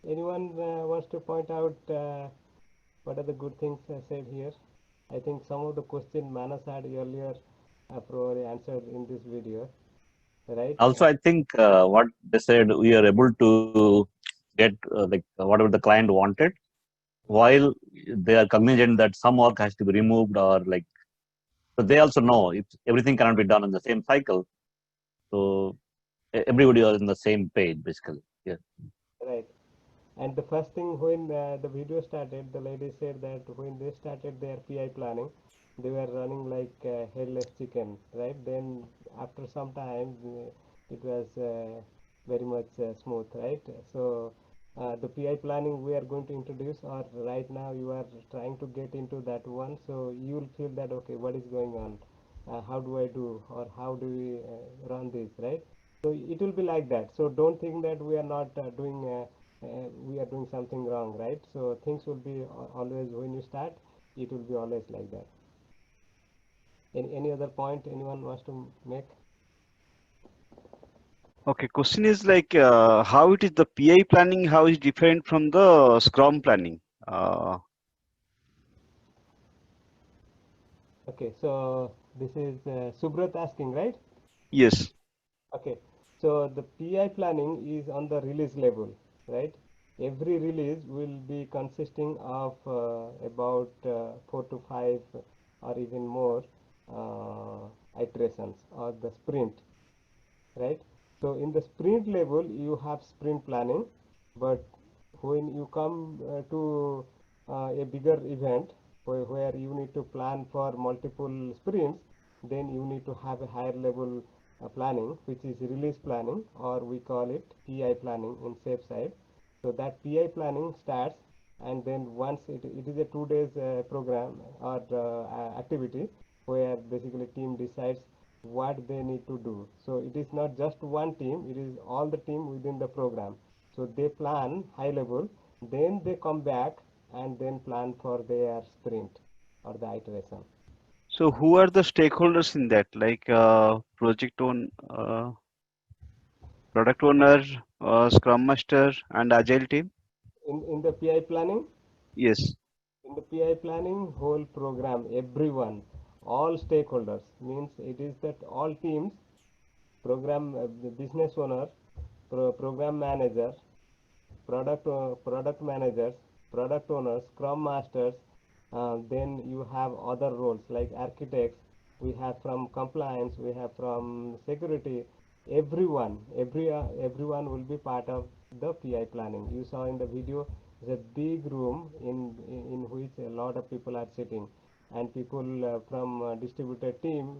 Anyone wants to point out what are the good things said here? I think some of the question Manas had earlier probably answered in this video, right? Also, I think what they said, we are able to get whatever the client wanted, while they are cognizant that some work has to be removed, or like, so they also know if everything cannot be done in the same cycle. So everybody is on the same page, basically. Yeah. Right. And the first thing when the video started, the lady said that when they started their PI planning, they were running like headless chicken, right? Then after some time, it was very much smooth, right? So the PI planning we are going to introduce, or right now you are trying to get into that one, so you will feel that okay, what is going on? How do I do, or how do we run this, right? So it will be like that. So don't think that we are not doing. We are doing something wrong, right? So things will be always when you start, it will be always like that. Any other point anyone wants to make? Okay, question is like how it is the PI planning, how is different from the Scrum planning? Uh, Okay, so this is Subrat asking, right? yes. Okay, so the PI planning is on the release level, right? Every release will be consisting of about 4 to 5 or even more iterations or the sprint, right? So in the sprint level, you have sprint planning, but when you come to a bigger event where you need to plan for multiple sprints, then you need to have a higher level planning, which is release planning, or we call it PI planning in safe side. So that PI planning starts, and then once it is a 2 days program or activity where basically team decides what they need to do. So it is not just one team, it is all the team within the program. So they plan high level, then they come back and then plan for their sprint or the iteration. So who are the stakeholders in that? Like product owner, Scrum Master, and Agile team? In the PI planning, Yes. in the PI planning whole program, everyone, all stakeholders means it is that all teams, program the business owner, program manager, product managers, product owners, scrum masters. Then you have other roles like architects. We have from compliance. We have from security. Everyone will be part of the PI planning. You saw in the video is a big room in which a lot of people are sitting, and people from distributed team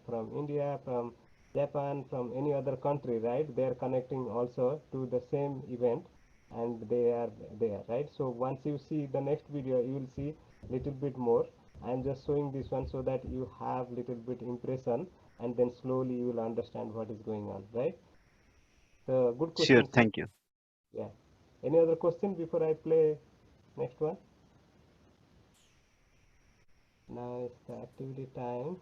from India, from Japan, from any other country, right? They are connecting also to the same event, and they are there, right? So once you see the next video, you will see little bit more. I'm just showing this one so that you have little bit impression, and then slowly you will understand what is going on, right? So good Sure. question, sir. Thank you. Yeah. Any other question before I play next one? Now it's the activity time,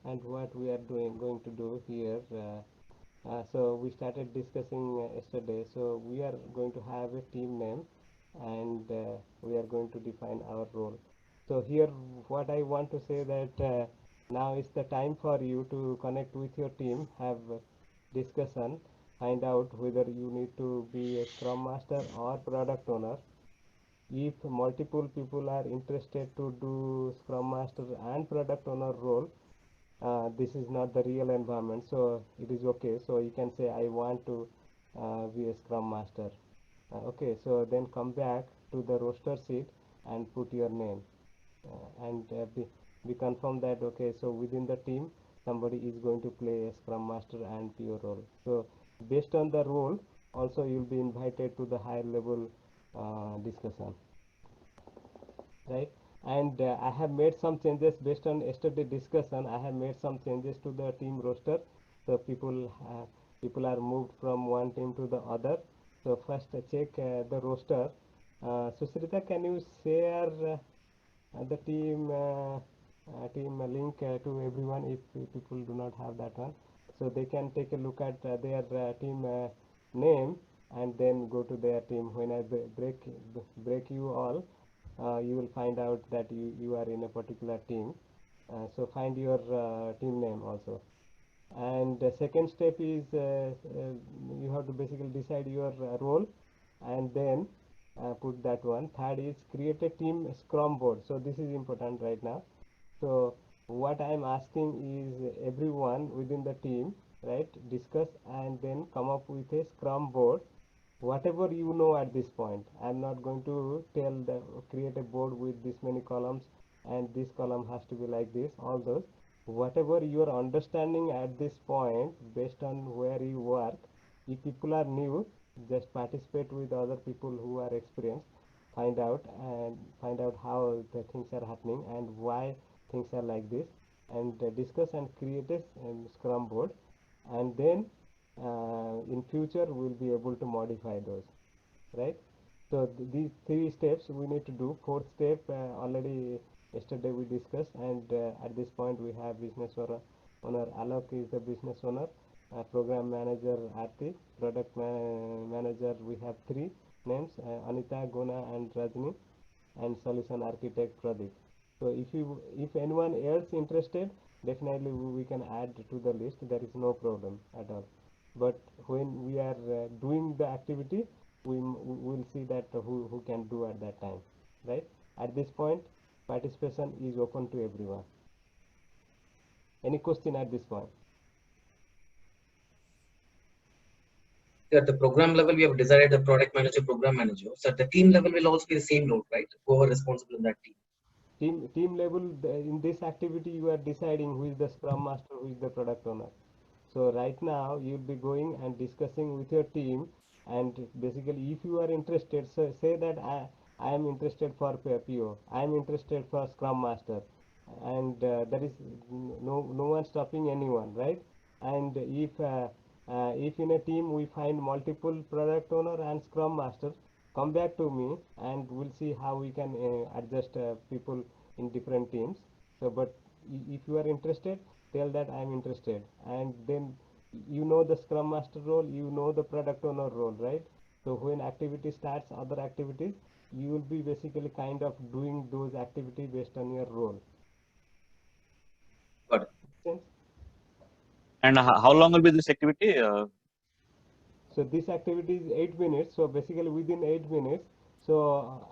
and what we are going to do here. So we started discussing yesterday. So we are going to have a team name, and we are going to define our role. So here, what I want to say that now is the time for you to connect with your team, have discussion, find out whether you need to be a scrum master or product owner. If multiple people are interested to do scrum master and product owner role, this is not the real environment, so it is okay. So you can say I want to be a scrum master. Okay, so then come back to the roster sheet and put your name, and be confirmed that okay, so within the team somebody is going to play a scrum master and PO role. So based on the role, also you'll be invited to the higher level discussion, right? And I have made some changes based on yesterday discussion. I have made some changes to the team roster, so people are moved from one team to the other. So first check the roster. Susrita, can you share the team link to everyone if people do not have that one, so they can take a look at their team name and then go to their team. When I break you all, you will find out that you are in a particular team. So find your team name also. And the second step is you have to basically decide your role and then put that one. Third is create a team scrum board. So this is important right now. So what I'm asking is everyone within the team, right, discuss and then come up with a scrum board, whatever you know at this point. I'm not going to tell the create a board with this many columns and this column has to be like this, all those. Whatever your understanding at this point based on where you work, if people are new, just participate with other people who are experienced, find out how the things are happening and why things are like this, and discuss and create a scrum board, and then in future we'll be able to modify those, right? So these three steps we need to do. Fourth step already yesterday we discussed, and at this point we have business owner Alok is the business owner, program manager Aarti, manager we have three names, Anita, Guna and Rajni, and solution architect Pradeep. So if anyone else interested, definitely we can add to the list. There is no problem at all. But when we are doing the activity, we will see that who can do at that time, right? At this point, participation is open to everyone. Any question at this point? At the program level, we have decided the product manager, program manager. So at the team level will also be the same role, right? Who are responsible in that team. Team level, in this activity you are deciding who is the scrum master, who is the product owner. So right now you'll be going and discussing with your team, and basically if you are interested, so say that I am interested for PO, I am interested for scrum master, and there is no one stopping anyone, right? And if in a team we find multiple product owner and scrum master, come back to me and we'll see how we can adjust people in different teams. So but if you are interested, tell that I am interested, and then you know the scrum master role, you know the product owner role, right? So when activity starts, other activities, you will be basically kind of doing those activities based on your role. Got it. Sense? And how long will be this activity? So this activity is 8 minutes. So basically within 8 minutes. So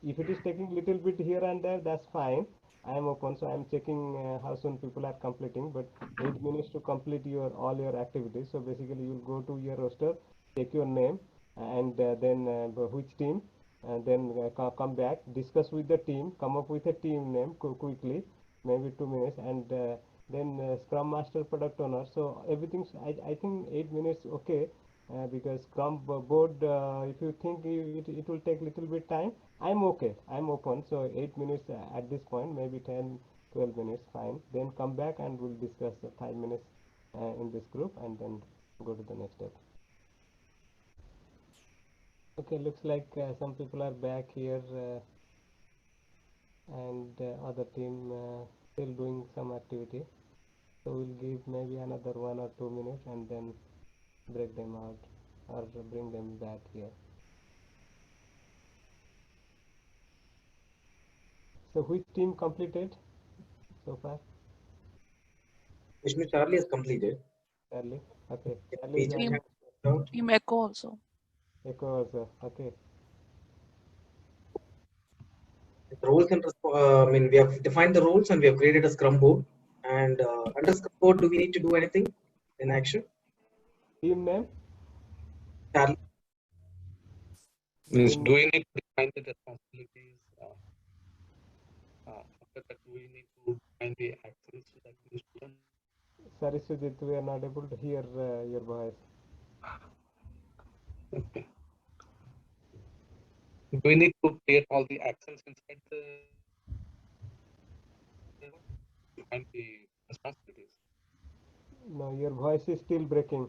if it is taking little bit here and there, that's fine. I am open. So I am checking how soon people are completing. But 8 minutes to complete your all your activities. So basically you will go to your roster, take your name, and then which team, and then come back, discuss with the team, come up with a team name quickly, maybe 2 minutes, and then Scrum Master, product owner. So everything's I think 8 minutes okay. Because Scrum board, if you think it will take little bit time, I'm okay, I'm open. So 8 minutes at this point, maybe 10 12 minutes, fine. Then come back and we'll discuss 5 minutes in this group, and then go to the next step. Okay, looks like some people are back here, and other team still doing some activity. So we'll give maybe another 1 or 2 minutes and then break them out or bring them back here. So which team completed so far? Vishnu, Charlie has completed. Charlie? Okay. Yeah, Charlie is we just almost have Team Echo also. Echo also. Okay. the roles and I mean, we have defined the roles and we have created a Scrum board. And under Scrum board, do we need to do anything in action? Team name? Charlie, Means Team do we name. need to define the responsibilities? After that, do we need to define the actions that needs to be done? Sorry, Sujit, we are not able to hear your voice. Okay. Do we need to create all the actions inside the define the responsibilities? No, your voice is still breaking.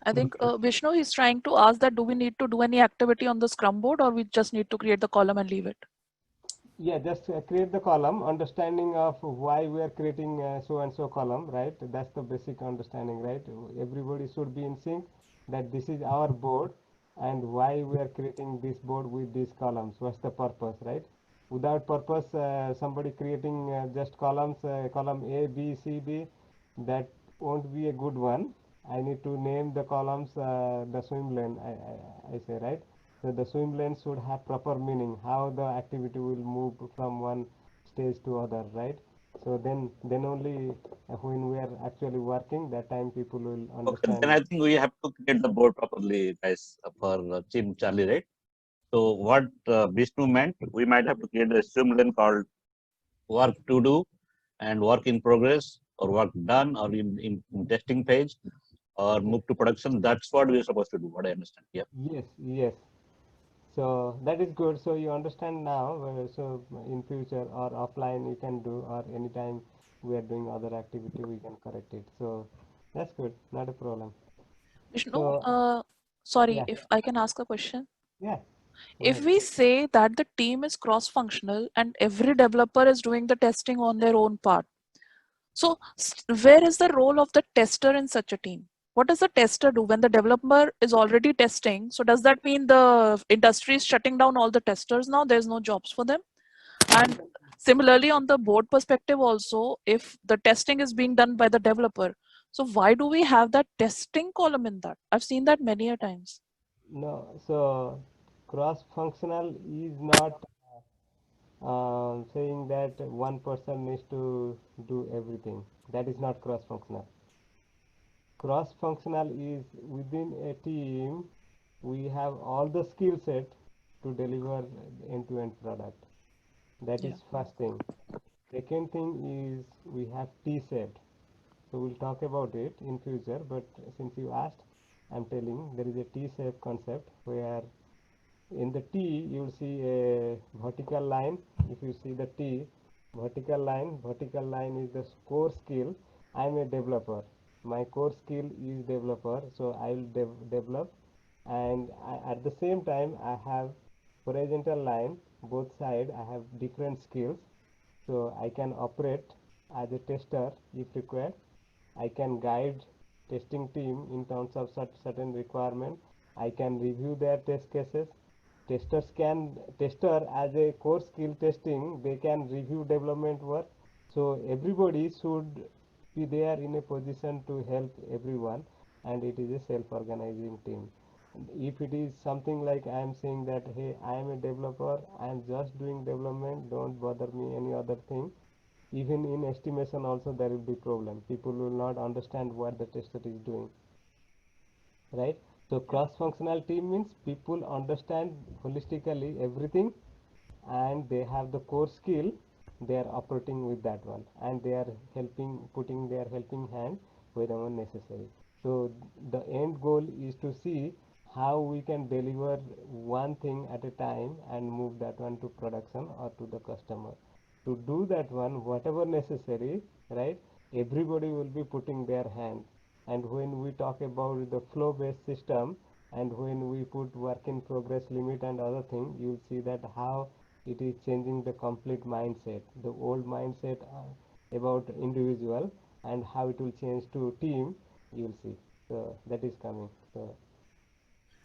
I think Vishnu is trying to ask that do we need to do any activity on the Scrum board, or we just need to create the column and leave it? Yeah, just create the column, understanding of why we are creating so and so column, right? That's the basic understanding, right? Everybody should be in sync. that this is our board and why we are creating this board with these columns. What's the purpose, right? Without purpose, somebody creating just columns, column A, B, C, D, that won't be a good one. I need to name the columns the swim lane, I say, right? So the swim lane should have proper meaning, how the activity will move from one stage to other, right? So then only when we are actually working, that time people will Okay, then understand. I think we have to create the board properly, guys, for Team Charlie, right? So what Vishnu meant, we might have to create a swim called work to do and work in progress or work done or in testing page or move to production. That's what we're supposed to do, what I understand. Yeah. Yes, yes. So that is good. So you understand now. So in future or offline you can do, or anytime we are doing other activity we can correct it. So that's good. Not a problem. Vishnu, So sorry, yeah, if I can ask a question. yeah. Go If ahead. we say that the team is cross-functional and every developer is doing the testing on their own part, so where is the role of the tester in such a team? What does the tester do when the developer is already testing? So does that mean the industry is shutting down all the testers now? There's no jobs for them? And similarly, on the board perspective also, if the testing is being done by the developer, so why do we have that testing column in that? I've seen that many a times. No, so cross-functional is not saying that one person needs to do everything. That is not cross-functional. Cross-functional is within a team, we have all the skill set to deliver end-to-end product. That Yeah. is first thing. Second thing is we have T-shaped. So we'll talk about it in future, but since you asked, I'm telling there is a T-shaped concept where in the T you will see a vertical line. If you see the T, vertical line is the core skill. I'm a developer. My core skill is developer, so I will develop, and at the same time I have horizontal line. Both side I have different skills, so I can operate as a tester if required. I can guide testing team in terms of certain requirement. I can review their test cases. Tester as a core skill testing, they can review development work. So everybody should be there in a position to help everyone, and it is a self-organizing team. If it is something like I am saying that, hey, I am a developer, I am just doing development, don't bother me any other thing, even in estimation also there will be problem. People will not understand what the tester is doing, right? So Yeah. cross functional team means people understand holistically everything, and they have the core skill, they are operating with that one, and they are helping, putting their helping hand wherever necessary. So the end goal is to see how we can deliver one thing at a time and move that one to production or to the customer. To do that one, whatever necessary, right, everybody will be putting their hand. And when we talk about the flow based system, and when we put work in progress limit and other thing, you'll see that how it is changing the complete mindset, the old mindset about individual, and how it will change to team, you'll see. So that is coming. So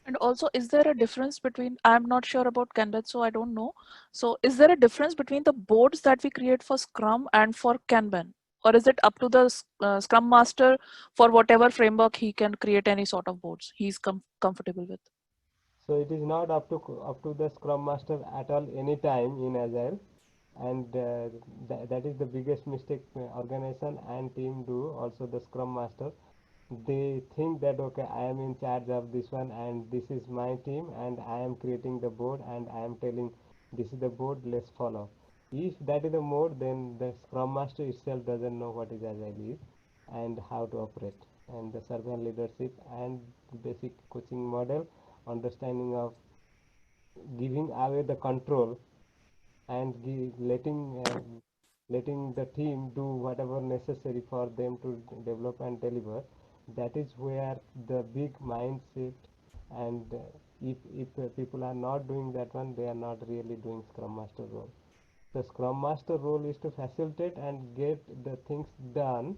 And also, is there a difference between, I'm not sure about Kanban, so I don't know. So is there a difference between the boards that we create for Scrum and for Kanban? Or is it up to the Scrum Master for whatever framework he can create any sort of boards he's comfortable with? so it is not up to the scrum master at all anytime in agile, and that is the biggest mistake organization and team do. Also the scrum master, they think that okay, I am in charge of this one and this is my team and I am creating the board and I am telling this is the board, let's follow. If that is the mode, then the scrum master itself doesn't know what is agile is and how to operate, and the servant leadership and basic coaching model, understanding of giving away the control and letting the team do whatever necessary for them to develop and deliver. That is where the big mindset, and if people are not doing that one, they are not really doing scrum master role. The scrum master role is to facilitate and get the things done,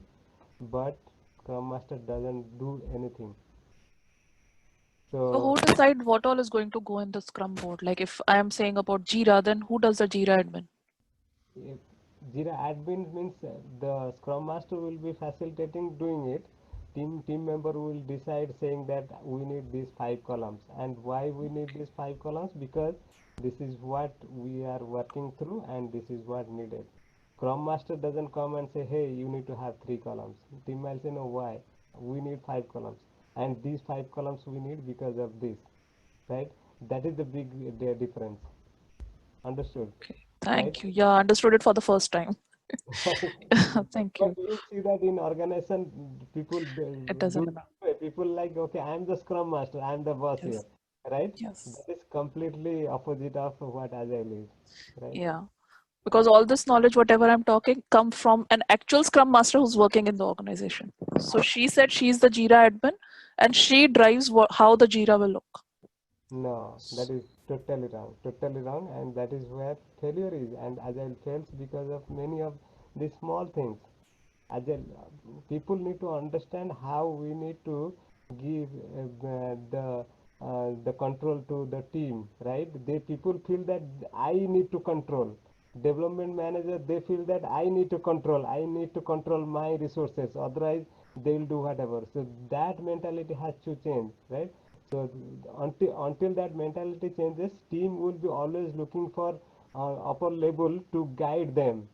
but scrum master doesn't do anything. So who decide what all is going to go in the Scrum board? Like if I am saying about Jira, then who does the Jira admin? if Jira admin means the Scrum Master will be facilitating doing it. Team member will decide saying that we need these 5 columns, and why we need these 5 columns, because this is what we are working through and this is what needed. Scrum Master doesn't come and say, hey, you need to have 3 columns. Team will say, no, why? We need 5 columns, and these 5 columns we need because of this, right? That is the big difference. Understood? Okay, Right? thank you. Yeah, understood it for the first time. Thank But you. you see that in organization, people It do doesn't. that way. People like, okay, I'm the scrum master, I'm the boss here, Yes. right? Yes. That is completely opposite of what Agile is, right? Yeah. Because all this knowledge, whatever I'm talking, come from an actual Scrum Master who's working in the organization. So she said she's the Jira admin, and she drives how the Jira will look. No, that is totally wrong, and that is where failure is. And Agile fails because of many of these small things. Agile people need to understand how we need to give the control to the team, right? They people feel that I need to control. Development manager, they feel that I need to control. I need to control my resources. Otherwise, they will do whatever. So that mentality has to change, right? So until that mentality changes, team will be always looking for upper level to guide them,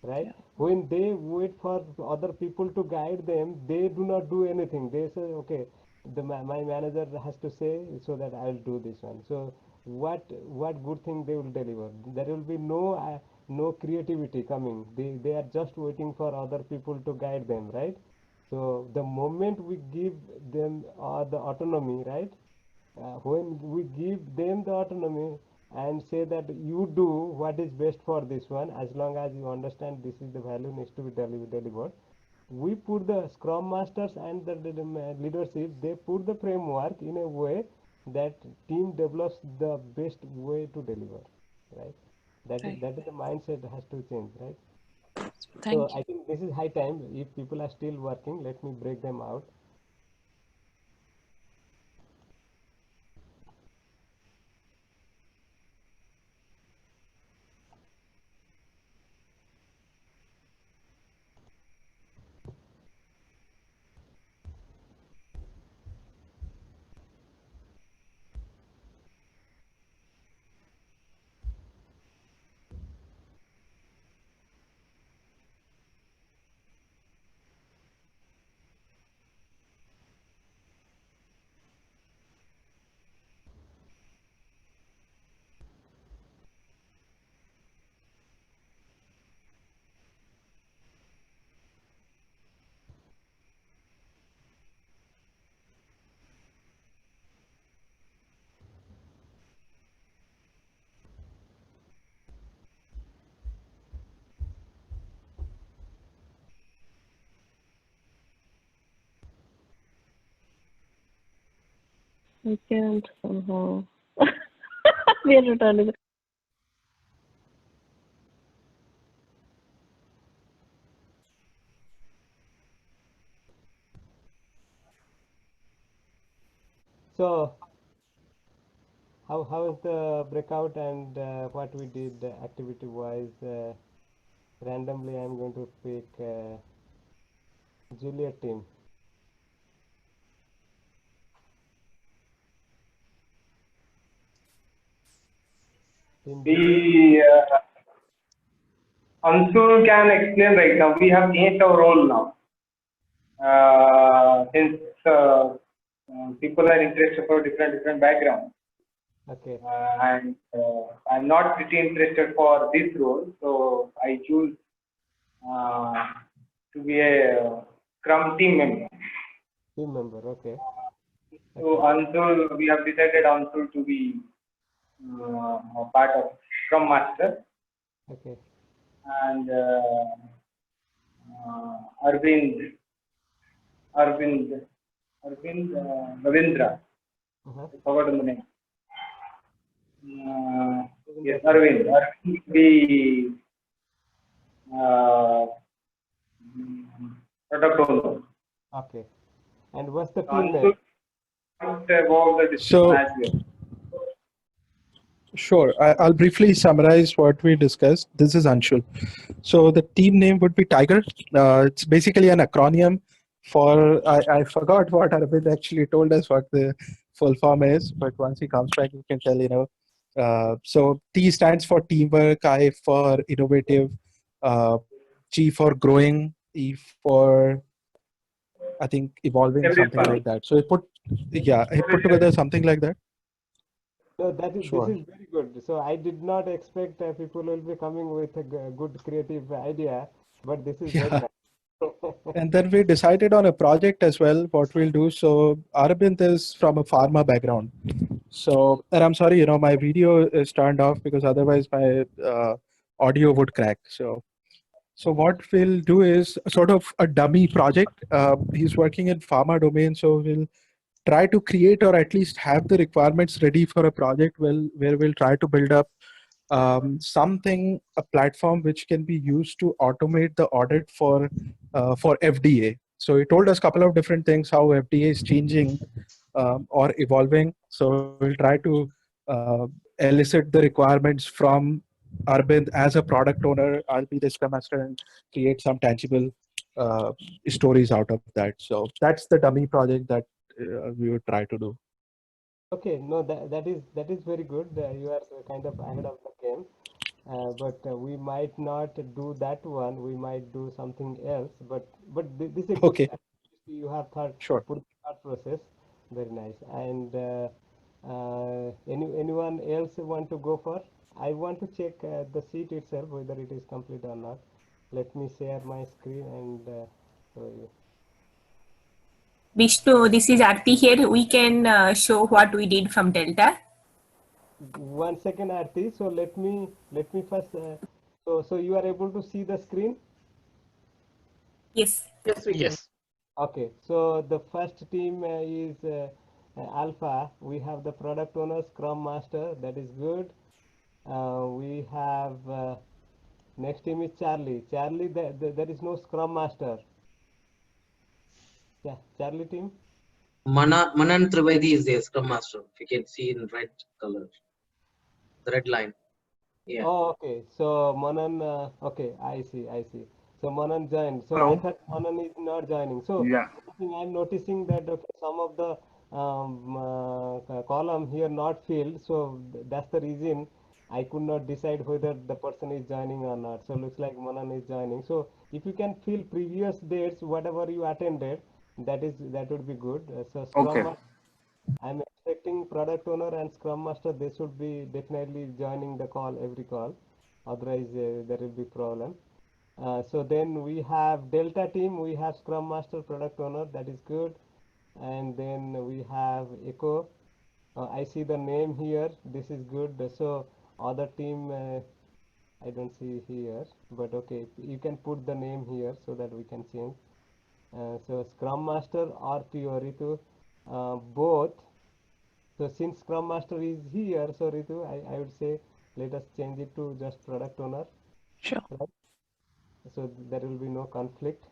right? Yeah. When they wait for other people to guide them, they do not do anything. They say, okay, my manager has to say, so that I will do this one. So what good thing they will deliver? There will be no creativity coming. They are just waiting for other people to guide them, right? So the moment we give them the autonomy, right? When we give them the autonomy and say that you do what is best for this one, as long as you understand this is the value needs to be delivered, we put the scrum masters and the leadership, they put the framework in a way that team develops the best way to deliver, right? that is Right. that is the mindset has to change, right? So Thank you. I think this is high time. If people are still working, let me break them out. I can't somehow. We are returning. So how is the breakout, and what we did activity wise? Randomly, I'm going to pick Juliet team. Team Juliet. We Anshul can explain right now. We have changed our role now. Since people are interested for different backgrounds, Okay. and I'm not pretty interested for this role, so I choose to be a Scrum team member. Team member. Okay. So Okay. Anshul, we have decided Anshul to be a part of Scrum Master, Okay. and Arvind, Arvind, Ravindra. Uh-huh. I forgot the name. Yes, Arvind. Arvind will be product owner. Okay. And what's the team Anshul, name? About the discussion So, as well. sure, I'll briefly summarize what we discussed. This is Anshul. So the team name would be Tiger. It's basically an acronym for, I forgot what Arvind actually told us what the full form is, but once he comes back, you can tell, so T stands for teamwork, I for innovative, uh, G for growing, E for, I think, evolving, something Everybody. like that. So he put together something like that. No, that is this Sure. is very good. So I did not expect people will be coming with a good creative idea, but this is very Yeah. nice. And then we decided on a project as well, what we'll do. So Arabind is from a pharma background. So, and I'm sorry, my video is turned off because otherwise my audio would crack. So what we'll do is sort of a dummy project. He's working in pharma domain, so we'll try to create or at least have the requirements ready for a project where we'll try to build up a platform which can be used to automate the audit for FDA. So he told us a couple of different things how FDA is changing or evolving. So we'll try to uh, elicit the requirements from Arvind as a product owner. I'll be the Scrum Master and create some tangible stories out of that. So that's the dummy project that we would try to do. Okay, no, that is very good. You are kind of ahead of the game. But we might not do that one. We might do something else. But this is a good Okay, start. You have thought sure. put the thought process. Very nice. And anyone else want to go for? I want to check the sheet itself whether it is complete or not. Let me share my screen and show you. Vishnu, this is Aarti here. We can show what we did from Delta. 1 second, Aarti. So let me first. So you are able to see the screen. Yes. Yes, we can. Yes. Okay, so the first team is Alpha. We have the product owner, Scrum Master. That is good. We have next team is Charlie. Charlie, there is no Scrum Master. Yeah, Charlie team. Manan Trivedi is the Scrum Master. If you can see in red color, the red line. Yeah. Oh, okay. So Manan. Okay, I see. I see. So Manan joined. So I Hello. thought Manan is not joining. So Yeah. I'm noticing that okay, some of the column here not filled. So that's the reason I could not decide whether the person is joining or not. So looks like Manan is joining. So if you can fill previous dates, whatever you attended, that would be good. So Scrum Okay. Master, I'm expecting product owner and Scrum Master. They should be definitely joining the call every call. Otherwise, there will be problem. So then we have Delta team. We have Scrum Master, product owner. That is good. And then we have Echo. I see the name here. This is good. So other team, I don't see here, but okay, you can put the name here so that we can change. So Scrum Master or PO Ritu, both. So since Scrum Master is here, so Ritu, I would say let us change it to just product owner, Sure. right? So there will be no conflict.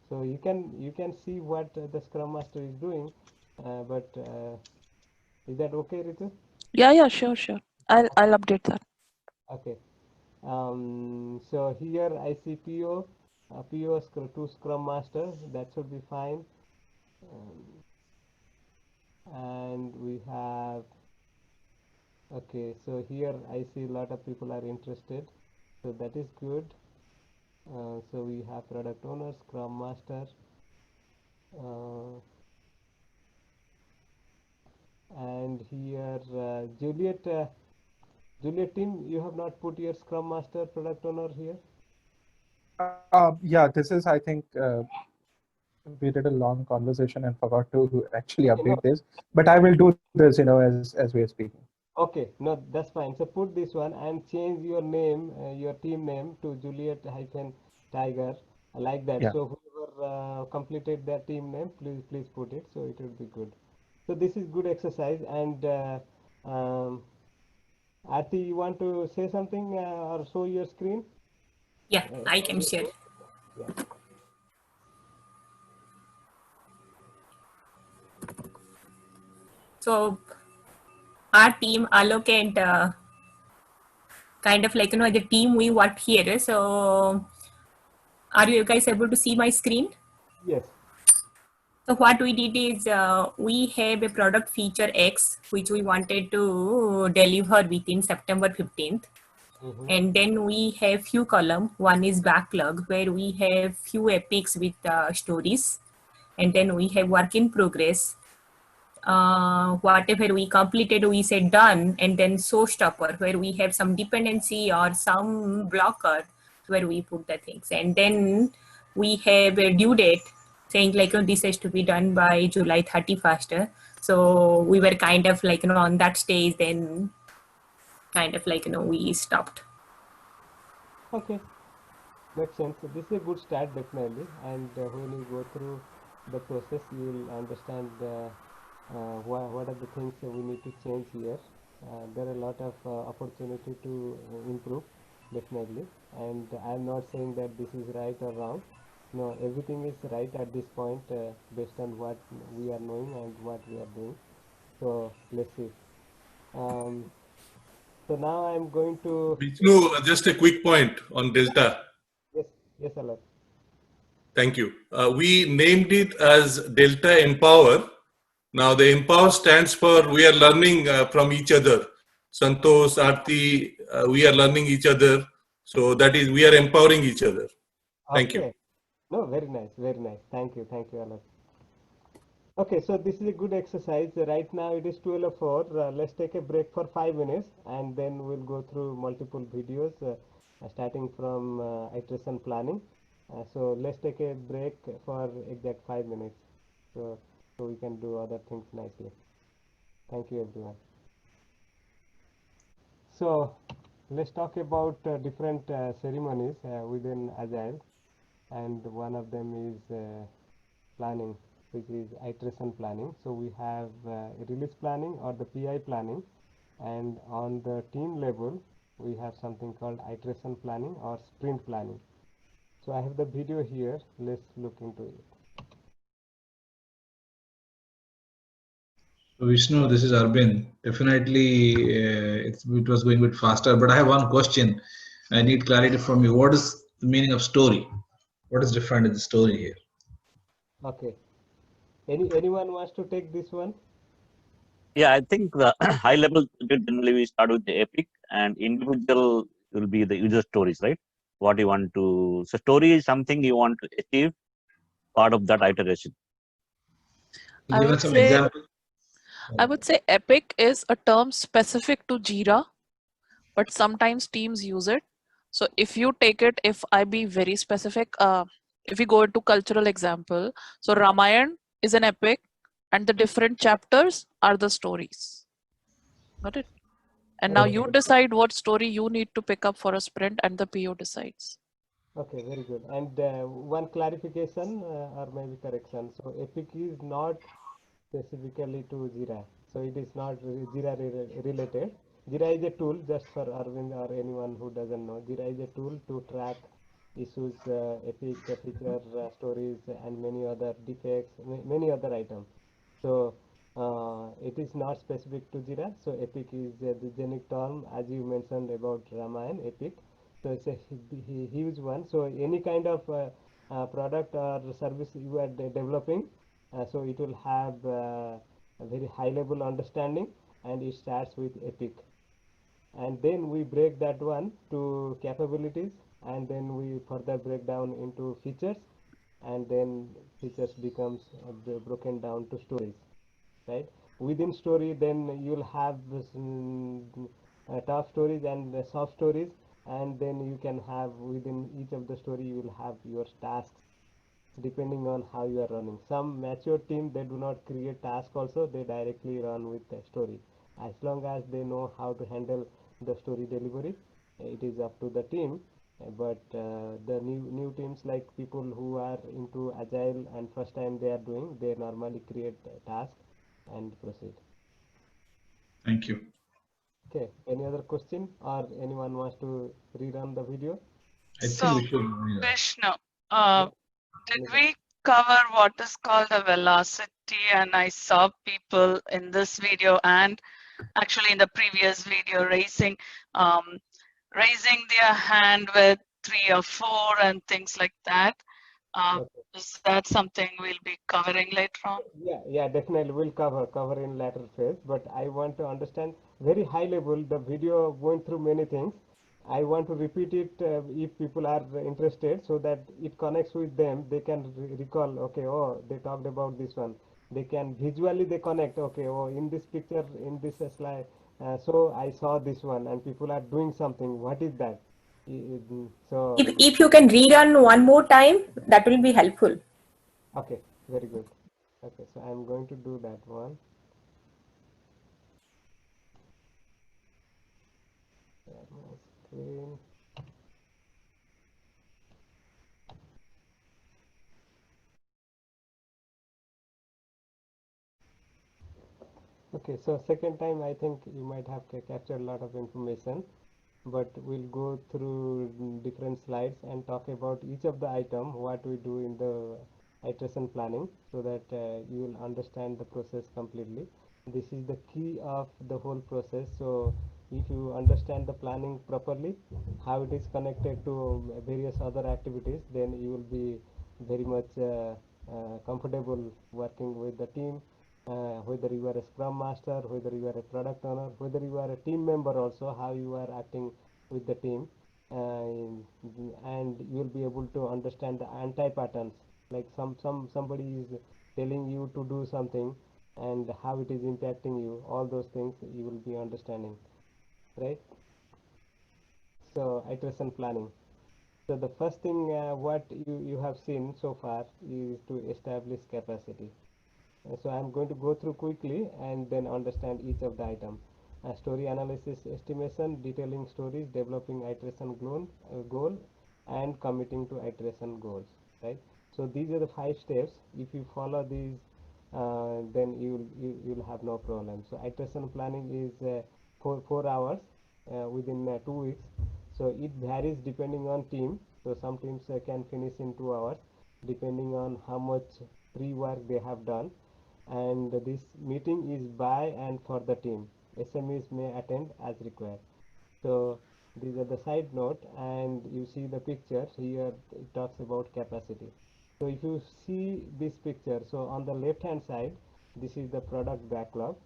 So you can see what the Scrum Master is doing, but is that okay, Ritu? Yeah, sure. I'll update that. Okay. So here I see PO, to Scrum Master. That should be fine. And we have, okay, so here I see a lot of people are interested. So that is good. So we have product owner, Scrum Master, and here Juliet team, you have not put your Scrum Master, product owner here. Yeah, this is, I think, we did a long conversation and forgot to actually Okay, no, update this. But I will do this, as we are speaking. okay, no, that's fine. So put this one and change your name, your team name to Juliet hyphen Tiger, like that. Yeah. So whoever completed their team name, please put it. So it will be good. So this is good exercise. And Aarti, you want to say something or show your screen? Yeah, I can share. Yeah. So our team allocate kind of like, the team we work here. So are you guys able to see my screen? Yes. So what we did is we have a product feature X, which we wanted to deliver within September 15th. Mm-hmm. And then we have few column. One is backlog, where we have few epics with stories. And then we have work in progress. Whatever we completed, we say done. And then showstopper, where we have some dependency or some blocker where we put the things. And then we have a due date saying like, this has to be done by July 31st. So we were kind of like, on that stage, then kind of like, we stopped. Okay, makes sense. So this is a good start definitely, and when you go through the process, you will understand what are the things that we need to change here. There are a lot of opportunity to improve definitely, and I'm not saying that this is right or wrong. No, everything is right at this point based on what we are knowing and what we are doing. So let's see. Um, so now I'm going to Vishnu, just a quick point on Delta. yes, yes, Alok. Thank you. We named it as Delta Empower. Now the Empower stands for we are learning from each other. Santosh, Aarti, we are learning each other. So that is, we are empowering each other. Thank you. Okay. No, very nice, very nice. Thank you, Alok. Okay, so this is a good exercise. Right now it is 12:04. Let's take a break for 5 minutes and then we'll go through multiple videos starting from iteration planning. So let's take a break for exact 5 minutes so we can do other things nicely. Thank you, everyone. So let's talk about different ceremonies within Agile, and one of them is planning, which is iteration planning. So we have release planning or the PI planning, and on the team level we have something called iteration planning or sprint planning. So I have the video here. Let's look into it. So Vishnu, this is Arvind. Definitely, it was going a bit faster, but I have one question. I need clarity from you. What is the meaning of story? What is defined in the story here? Okay. Anyone wants to take this one? Yeah, I think the high level generally we start with the epic, and individual will be the user stories, right? What you want to. So story is something you want to achieve, part of that iteration. Give us some example. I would say epic is a term specific to Jira, but sometimes teams use it. So if you take it, if I be very specific, if we go into cultural example, so Ramayan is an epic and the different chapters are the stories. Got it? And now you decide what story you need to pick up for a sprint and the PO decides. Okay, very good. And one clarification or maybe correction. So epic is not specifically to Jira. So it is not Jira related. Jira is a tool, just for Arvind or anyone who doesn't know. Jira is a tool to track issues, epic feature stories, and many other defects, many other items. So it is not specific to Jira. So epic is the generic term, as you mentioned about Ramayan epic. So it's a huge one. So any kind of product or service you are developing, so it will have a very high level understanding, and it starts with epic, and then we break that one to capabilities, and then we further break down into features, and then features becomes broken down to stories, right? Within story, then you'll have this, tough stories and soft stories, and then you can have within each of the story you will have your tasks depending on how you are running. Some mature team, they do not create task also, they directly run with the story. As long as they know how to handle the story delivery, it is up to the team. But the new teams, like people who are into agile and first time they are doing, they normally create a task and proceed. Thank you. Okay, any other question or anyone wants to rerun the video? I think we should. Vishnu, Yeah. did we cover what is called the velocity, and I saw people in this video and actually in the previous video raising their hand with 3 or 4 and things like that. Okay. Is that something we'll be covering later on? Yeah, definitely we'll cover in later phase, but I want to understand very high level. The video went through many things. I want to repeat it if people are interested, so that it connects with them. They can recall, okay, oh, they talked about this one. They can visually they connect, okay, oh, in this picture, in this slide, so I saw this one, and people are doing something. What is that? So If you can rerun one more time, that will be helpful. okay, very good. Okay, so I'm going to do that one. Share my screen. Okay, so second time I think you might have captured a lot of information, but we'll go through different slides and talk about each of the item, what we do in the iteration planning, so that you will understand the process completely. This is the key of the whole process. So if you understand the planning properly, how it is connected to various other activities, then you will be very much comfortable working with the team, whether you are a scrum master, whether you are a product owner, whether you are a team member also, how you are acting with the team, and you will be able to understand the anti-patterns, like somebody is telling you to do something and how it is impacting you. All those things you will be understanding, right? So iteration planning. So the first thing what you have seen so far is to establish capacity. So I'm going to go through quickly and then understand each of the item. Story analysis estimation, detailing stories, developing iteration goal, and committing to iteration goals, right? So these are the 5 steps. If you follow these, then you'll have no problem. So iteration planning is 4 hours within 2 weeks. So it varies depending on team. So some teams can finish in 2 hours depending on how much pre-work they have done. And this meeting is by and for the team. SMEs may attend as required. So these are the side note, and you see the picture here. It talks about capacity. So if you see this picture, so on the left hand side, this is the product backlog,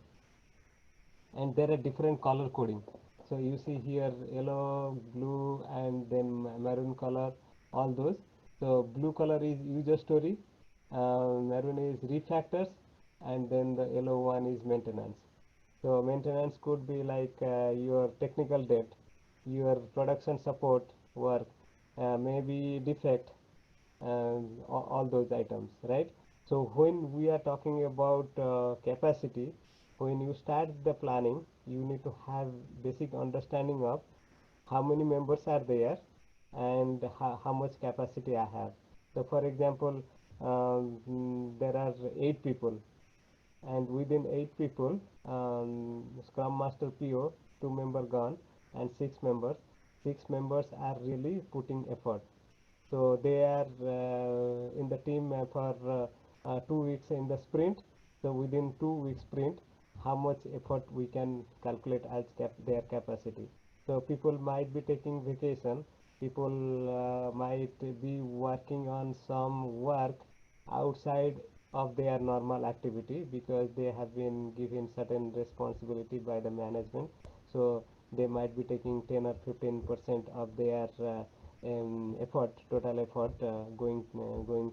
and there are different color coding. So you see here yellow, blue, and then maroon color, all those. So blue color is user story, maroon is refactors, and then the yellow one is maintenance. So maintenance could be like your technical debt, your production support work, maybe defect, all those items, right? So when we are talking about capacity, when you start the planning, you need to have basic understanding of how many members are there and how much capacity I have. So for example, there are 8 people, and within 8 people, Scrum Master PO, 2 member gone, and 6 members. 6 members are really putting effort. So they are in the team for 2 weeks in the sprint. So within 2 weeks sprint, how much effort we can calculate as their capacity. So people might be taking vacation. People might be working on some work outside of their normal activity because they have been given certain responsibility by the management. So they might be taking 10 or 15% of their effort, total effort, going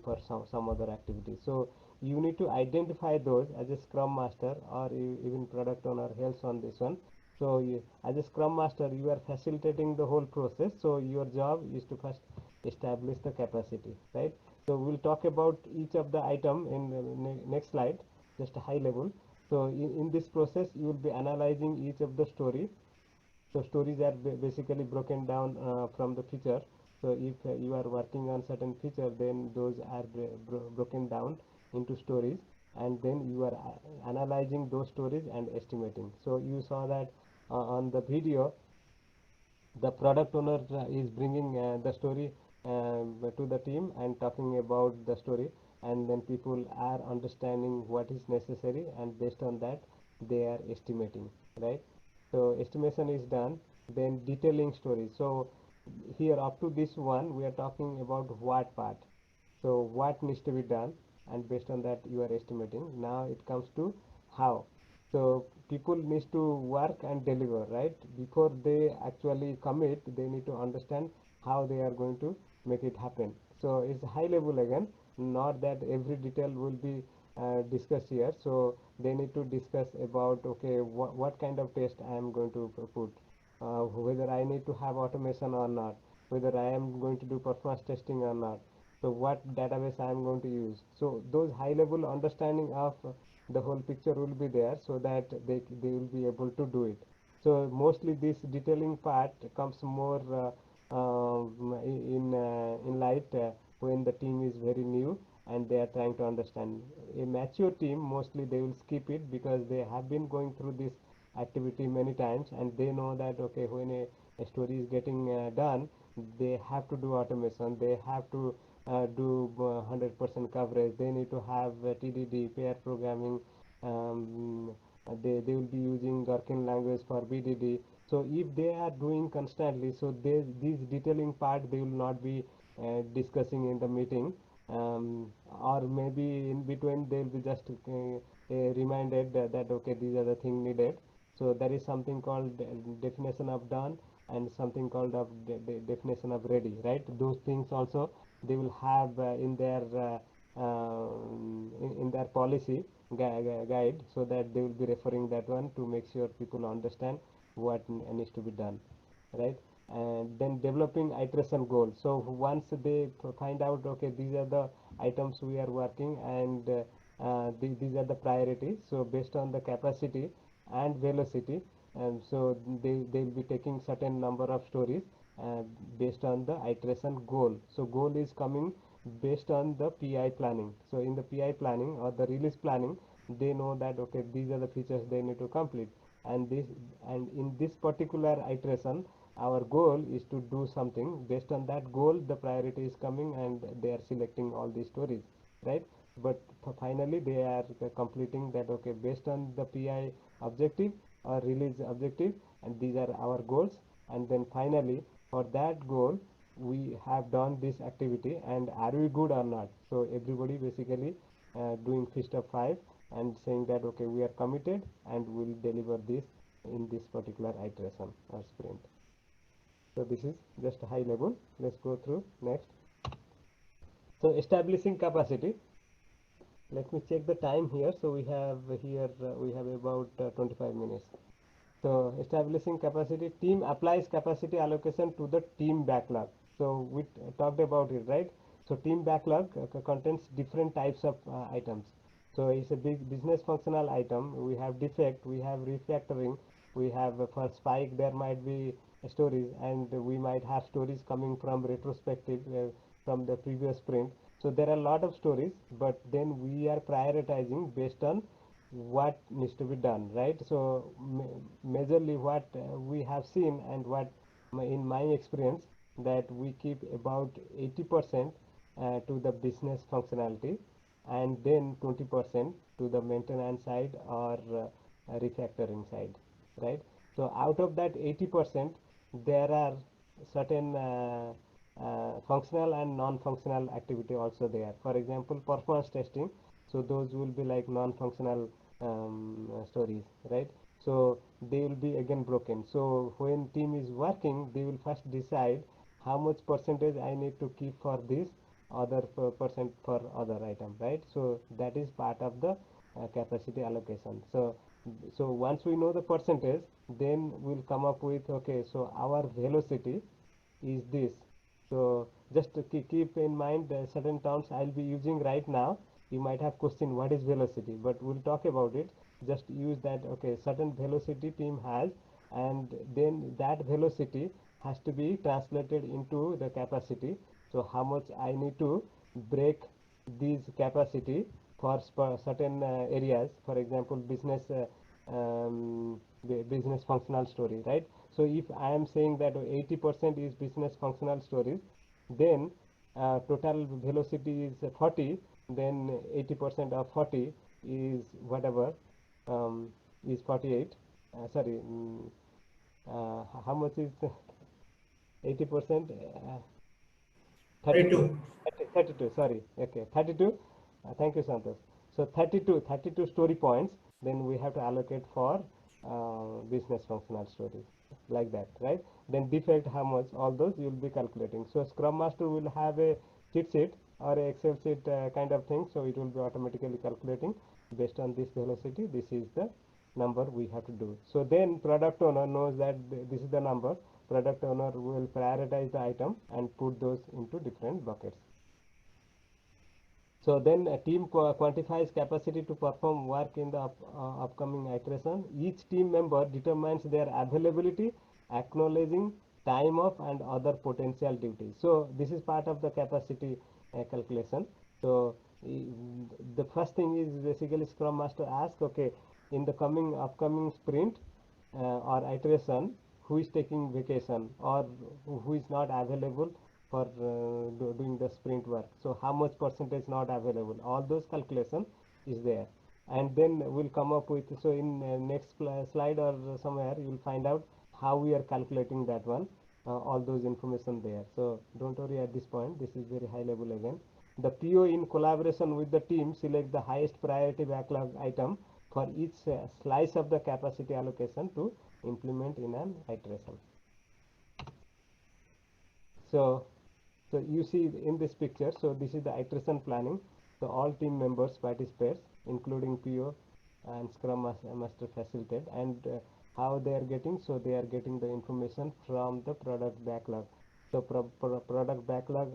for some other activity. So you need to identify those as a scrum master, or even product owner helps on this one. So as a scrum master, you are facilitating the whole process. So your job is to first establish the capacity, right? So we'll talk about each of the item in the next slide, just a high level. So in this process, you will be analyzing each of the story. So stories are basically broken down from the feature. So if you are working on certain feature, then those are broken down into stories, and then you are analyzing those stories and estimating. So you saw that on the video, the product owner is bringing the story to the team and talking about the story, and then people are understanding what is necessary, and based on that they are estimating, right? So estimation is done, then detailing stories. So here up to this one we are talking about what part, so what needs to be done, and based on that you are estimating. Now it comes to how. So people needs to work and deliver, right? Before they actually commit, they need to understand how they are going to make it happen. So it's high level again, not that every detail will be discussed here. So they need to discuss about, okay, what kind of test I am going to put, whether I need to have automation or not, whether I am going to do performance testing or not, so what database I am going to use. So those high level understanding of the whole picture will be there, so that they will be able to do it. So mostly this detailing part comes more in light when the team is very new and they are trying to understand. A mature team, mostly they will skip it because they have been going through this activity many times, and they know that, okay, when a story is getting done, they have to do automation, they have to do 100% coverage, they need to have TDD, pair programming, they will be using Gherkin language for BDD. So if they are doing constantly, so this detailing part they will not be discussing in the meeting, or maybe in between they will be just reminded that okay, these are the things needed. So there is something called definition of done and something called of definition of ready, right? Those things also they will have in their policy guide, so that they will be referring that one to make sure people understand what needs to be done, right? And then developing iteration goals. So once they find out, okay, these are the items we are working, and these are the priorities. So based on the capacity and velocity, and so they will be taking certain number of stories uh, based on the iteration goal. So goal is coming based on the PI planning. So in the PI planning or the release planning, they know that, okay, these are the features they need to complete, and in this particular iteration our goal is to do something. Based on that goal, the priority is coming and they are selecting all these stories, right? But finally they are completing that, okay, based on the PI objective or release objective, and these are our goals. And then finally for that goal we have done this activity, and are we good or not? So everybody basically doing fist of five and saying that, okay, we are committed and we'll deliver this in this particular iteration or sprint. So this is just a high level. Let's go through next. So establishing capacity. Let me check the time here. So we have here we have about 25 minutes. So establishing capacity, team applies capacity allocation to the team backlog. So we talked about it, right? So team backlog contains different types of items. So it's a big business functional item. We have defect, we have refactoring, we have for spike there might be stories, and we might have stories coming from retrospective from the previous sprint. So there are a lot of stories, but then we are prioritizing based on what needs to be done, right? So majorly what we have seen, and what in my experience, that we keep about 80% to the business functionality, and then 20% to the maintenance side or refactoring side, right? So out of that 80%, there are certain functional and non-functional activity also there. For example, performance testing, so those will be like non-functional stories, right? So they will be again broken. So when team is working, they will first decide how much percentage I need to keep for this, other percent for other item, right? So that is part of the capacity allocation. So once we know the percentage, then we'll come up with, okay, so our velocity is this. So just to keep in mind certain terms I'll be using right now. You might have question what is velocity, but we'll talk about it. Just use that, okay, certain velocity team has, and then that velocity has to be translated into the capacity. So how much I need to break these capacity for certain areas, for example, business functional story, right? So if I am saying that 80% is business functional stories, then total velocity is 40, then 80% of 40 is whatever, is 48. Sorry, how much is 80%? 32. 32, sorry. Okay, 32. Thank you, Santosh. So 32 story points, then we have to allocate for business functional stories, like that, right? Then defect, how much, all those you will be calculating. So Scrum Master will have a cheat sheet or a Excel sheet kind of thing, so it will be automatically calculating based on this velocity. This is the number we have to do. So then product owner knows that this is the number. Product owner will prioritize the item and put those into different buckets. So then a team quantifies capacity to perform work in the upcoming iteration. Each team member determines their availability, acknowledging time off and other potential duties. So this is part of the capacity calculation. So the first thing is basically Scrum Master asks, okay, in the upcoming sprint or iteration, who is taking vacation or who is not available for doing the sprint work. So how much percentage not available, all those calculation is there. And then we'll come up with, so in next slide or somewhere you will find out how we are calculating that one, all those information there. So don't worry at this point, this is very high level again. The PO in collaboration with the team select the highest priority backlog item for each slice of the capacity allocation to implement in an iteration. So you see in this picture, so this is the iteration planning. So all team members participate, including PO and Scrum Master facilitate, and how they are getting, so they are getting the information from the product backlog. So product backlog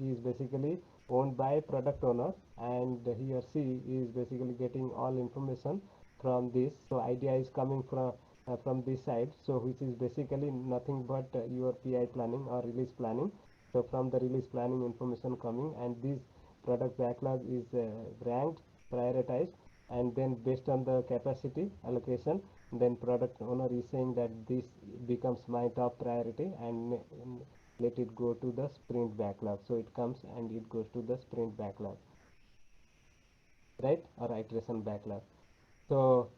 is basically owned by product owner, and he or she is basically getting all information from this. So idea is coming from this side, so which is basically nothing but your PI planning or release planning. So from the release planning information coming, and this product backlog is ranked, prioritized, and then based on the capacity allocation, then product owner is saying that this becomes my top priority and let it go to the sprint backlog. So it comes and it goes to the sprint backlog, right, or iteration backlog. So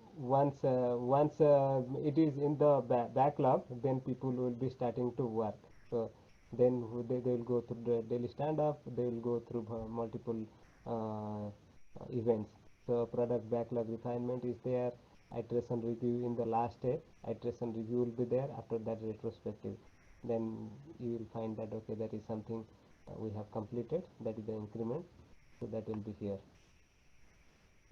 once it is in the backlog, then people will be starting to work. So then they will go through the daily stand-up, they will go through multiple events. So product backlog refinement is there, iteration review in the last step, iteration review will be there, after that retrospective. Then you will find that, okay, that is something we have completed, that is the increment, so that will be here.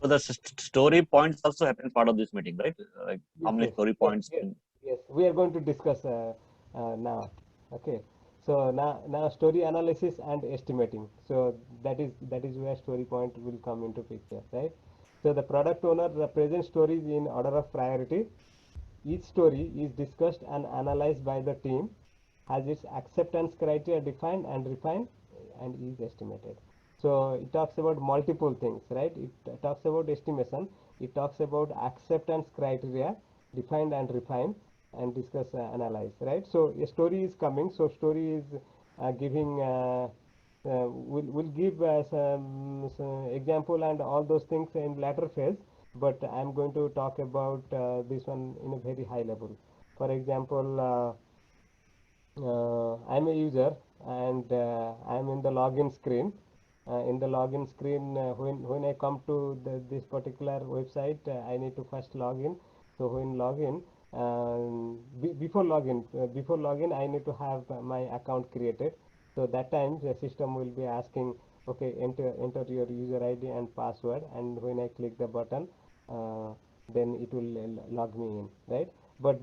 So the story points also happen part of this meeting, right? Like how many story points? Yes, we are going to discuss now. Okay, so now story analysis and estimating. So that is where story point will come into picture, right? So the product owner presents stories in order of priority. Each story is discussed and analyzed by the team, has its acceptance criteria defined and refined, and is estimated. So it talks about multiple things, right? It talks about estimation, it talks about acceptance criteria defined and refined, and discuss analyze, right? So a story is coming, so story is giving we'll give some example and all those things in later phase, but I'm going to talk about this one in a very high level. For example, I'm a user and I'm in the login screen. In the login screen, when I come to this particular website, I need to first log in. So when login, before login, I need to have my account created. So that time the system will be asking, okay, enter your user ID and password, and when I click the button, then it will log me in, right? But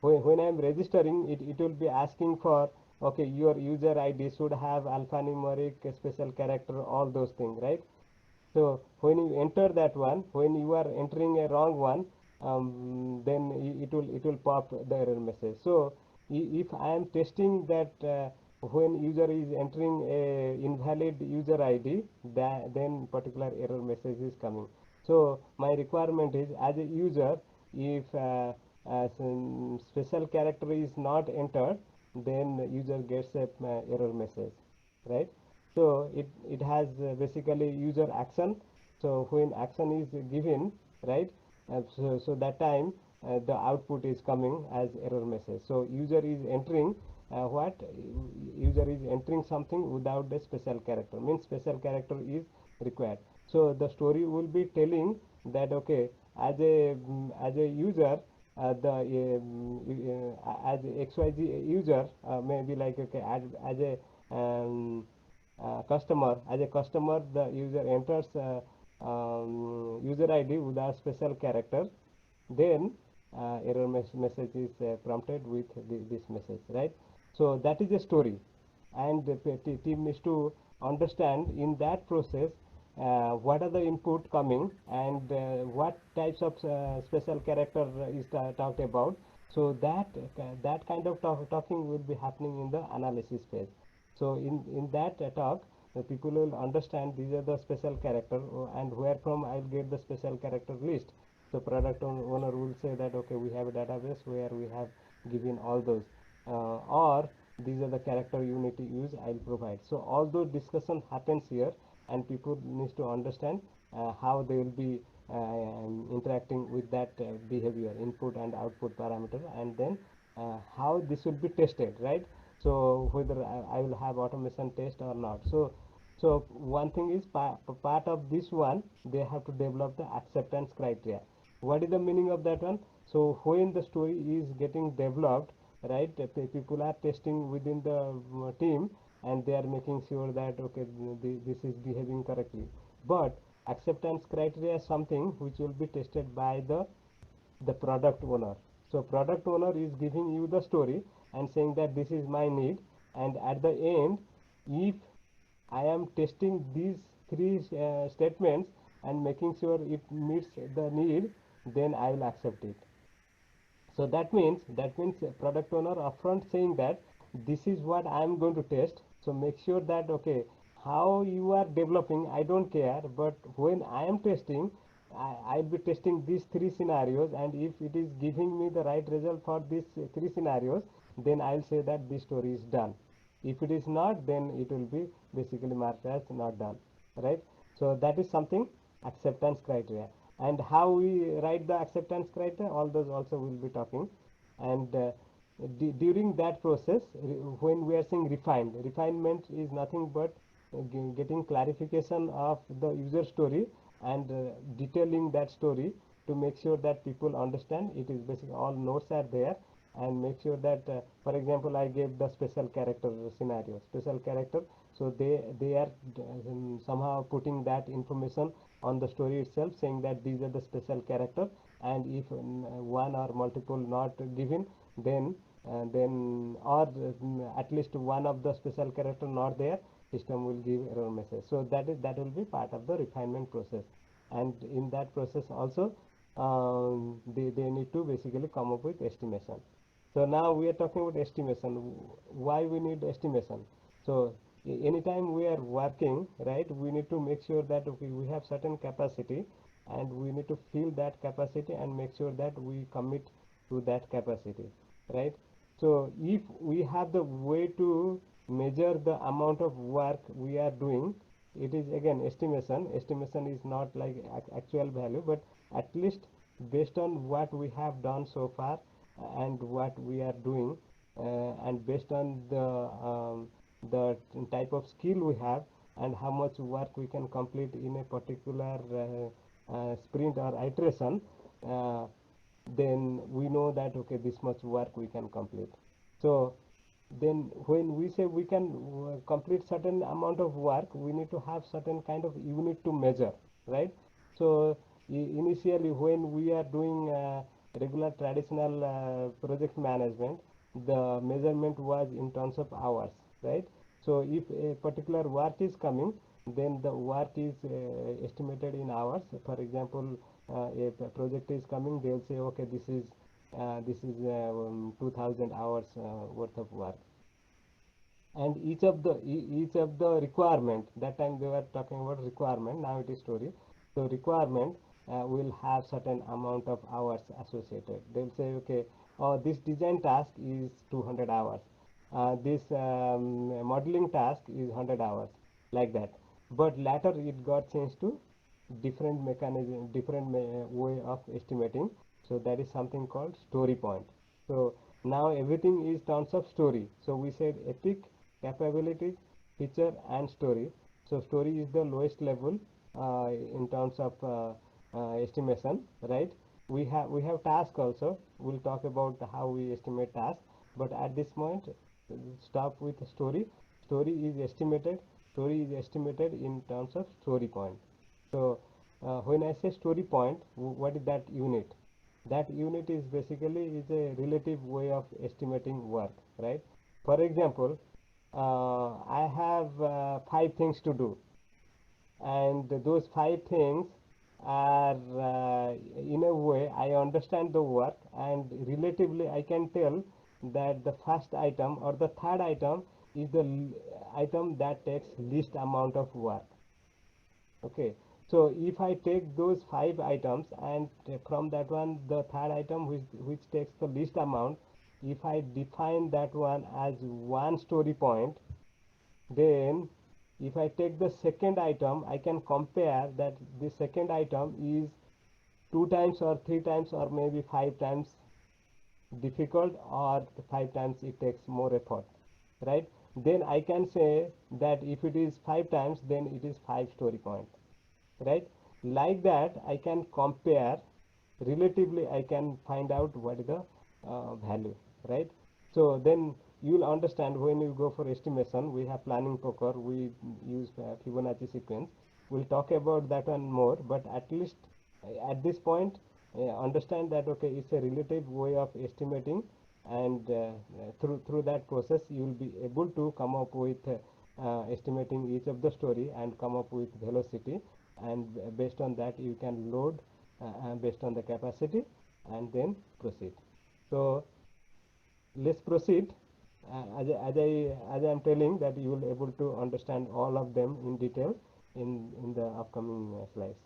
when I'm registering, it will be asking for, okay, your user ID should have alphanumeric, special character, all those things, right? So when you enter that one, when you are entering a wrong one, then it will pop the error message. So if I am testing that when user is entering a invalid user ID, then particular error message is coming. So my requirement is, as a user, if some special character is not entered, then user gets a error message. right? So it has basically user action. So when action is given, right, so that time the output is coming as error message. So user is entering what user is entering something without the special character, means special character is required. So the story will be telling that okay, as a user, as XYZ user, maybe like okay, as a customer, the user enters user ID without special character, then error message is prompted with this message, right? So that is a story, and the team needs to understand in that process what are the input coming and what types of special character is talked about. So that kind of talking will be happening in the analysis phase. So in that talk, people will understand these are the special character and where from I'll get the special character list. So product owner will say that okay, we have a database where we have given all those, or these are the character you need to use, I'll provide. So all those discussion happens here, and people needs to understand how they will be interacting with that behavior, input and output parameter, and then how this will be tested, right? So whether I will have automation test or not. So one thing is part of this one, they have to develop the acceptance criteria. What is the meaning of that one? So when the story is getting developed, right, people are testing within the team, and they are making sure that okay, this is behaving correctly. But acceptance criteria is something which will be tested by the product owner. So product owner is giving you the story and saying that this is my need, and at the end, if I am testing these three statements and making sure it meets the need, then I will accept it. So that means product owner upfront saying that this is what I am going to test. So make sure that okay, how you are developing, I don't care, but when I am testing, I'll be testing these three scenarios, and if it is giving me the right result for these three scenarios, then I'll say that this story is done. If it is not, then it will be basically marked as not done, right? So that is something acceptance criteria. And how we write the acceptance criteria, all those also will be talking. And during that process, when we are saying refinement is nothing but getting clarification of the user story and detailing that story to make sure that people understand. It is basically all notes are there, and make sure that for example, I gave the special character scenario, special character, so they are somehow putting that information on the story itself, saying that these are the special character, and if one or multiple not given, then or at least one of the special character not there, system will give error message. So that will be part of the refinement process, and in that process also they need to basically come up with estimation. So now we are talking about estimation. Why we need estimation? So anytime we are working, right, we need to make sure that okay, we have certain capacity, and we need to fill that capacity and make sure that we commit to that capacity, right? So if we have the way to measure the amount of work we are doing, it is again estimation. Estimation is not like actual value, but at least based on what we have done so far and what we are doing, and based on the type of skill we have and how much work we can complete in a particular sprint or iteration, uh, then we know that okay, this much work we can complete. So then when we say we can complete certain amount of work, we need to have certain kind of unit to measure, right? So initially when we are doing regular traditional project management, the measurement was in terms of hours, right? So if a particular work is coming, then the work is estimated in hours. For example, if a project is coming, they'll say okay, this is 2000 hours worth of work, and each of the requirement, that time they were talking about requirement, now it is story. So requirement will have certain amount of hours associated. They'll say okay, oh, this design task is 200 hours, this modeling task is 100 hours, like that. But later it got changed to different mechanism, different way of estimating. So that is something called story point. So now everything is terms of story. So we said epic, capabilities, feature, and story. So story is the lowest level in terms of estimation, right? We have task also. We'll talk about how we estimate task, but at this point, stop with story. Story is estimated. Story is estimated in terms of story point. So when I say story point, what is that unit? That unit is basically is a relative way of estimating work, right? For example, I have 5 things to do, and those 5 things are in a way I understand the work, and relatively I can tell that the first item or the third item is the item that takes least amount of work. Okay, so if I take those 5 items, and from that one the third item which takes the least amount, if I define that one as one story point, then if I take the second item, I can compare that the second item is 2 times or 3 times or maybe 5 times difficult, or 5 times it takes more effort, right? Then I can say that if it is 5 times, then it is 5 story point, right? Like that I can compare, relatively I can find out what is the value, right? So then you will understand when you go for estimation. We have planning poker, we use Fibonacci sequence. We'll talk about that one more, but at least at this point understand that okay, it's a relative way of estimating, and through that process you will be able to come up with estimating each of the story and come up with velocity, and based on that you can load based on the capacity, and then proceed. So let's proceed. As I am telling that you will able to understand all of them in detail in the upcoming slides.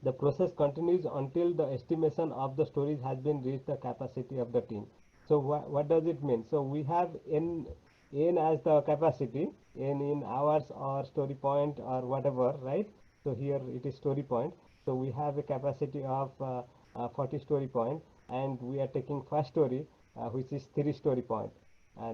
The process continues until the estimation of the stories has been reached the capacity of the team. So what does it mean? So we have n as the capacity, n in hours or story point or whatever, right? So here it is story point. So we have a capacity of 40 story point, and we are taking first story, which is 3 story point.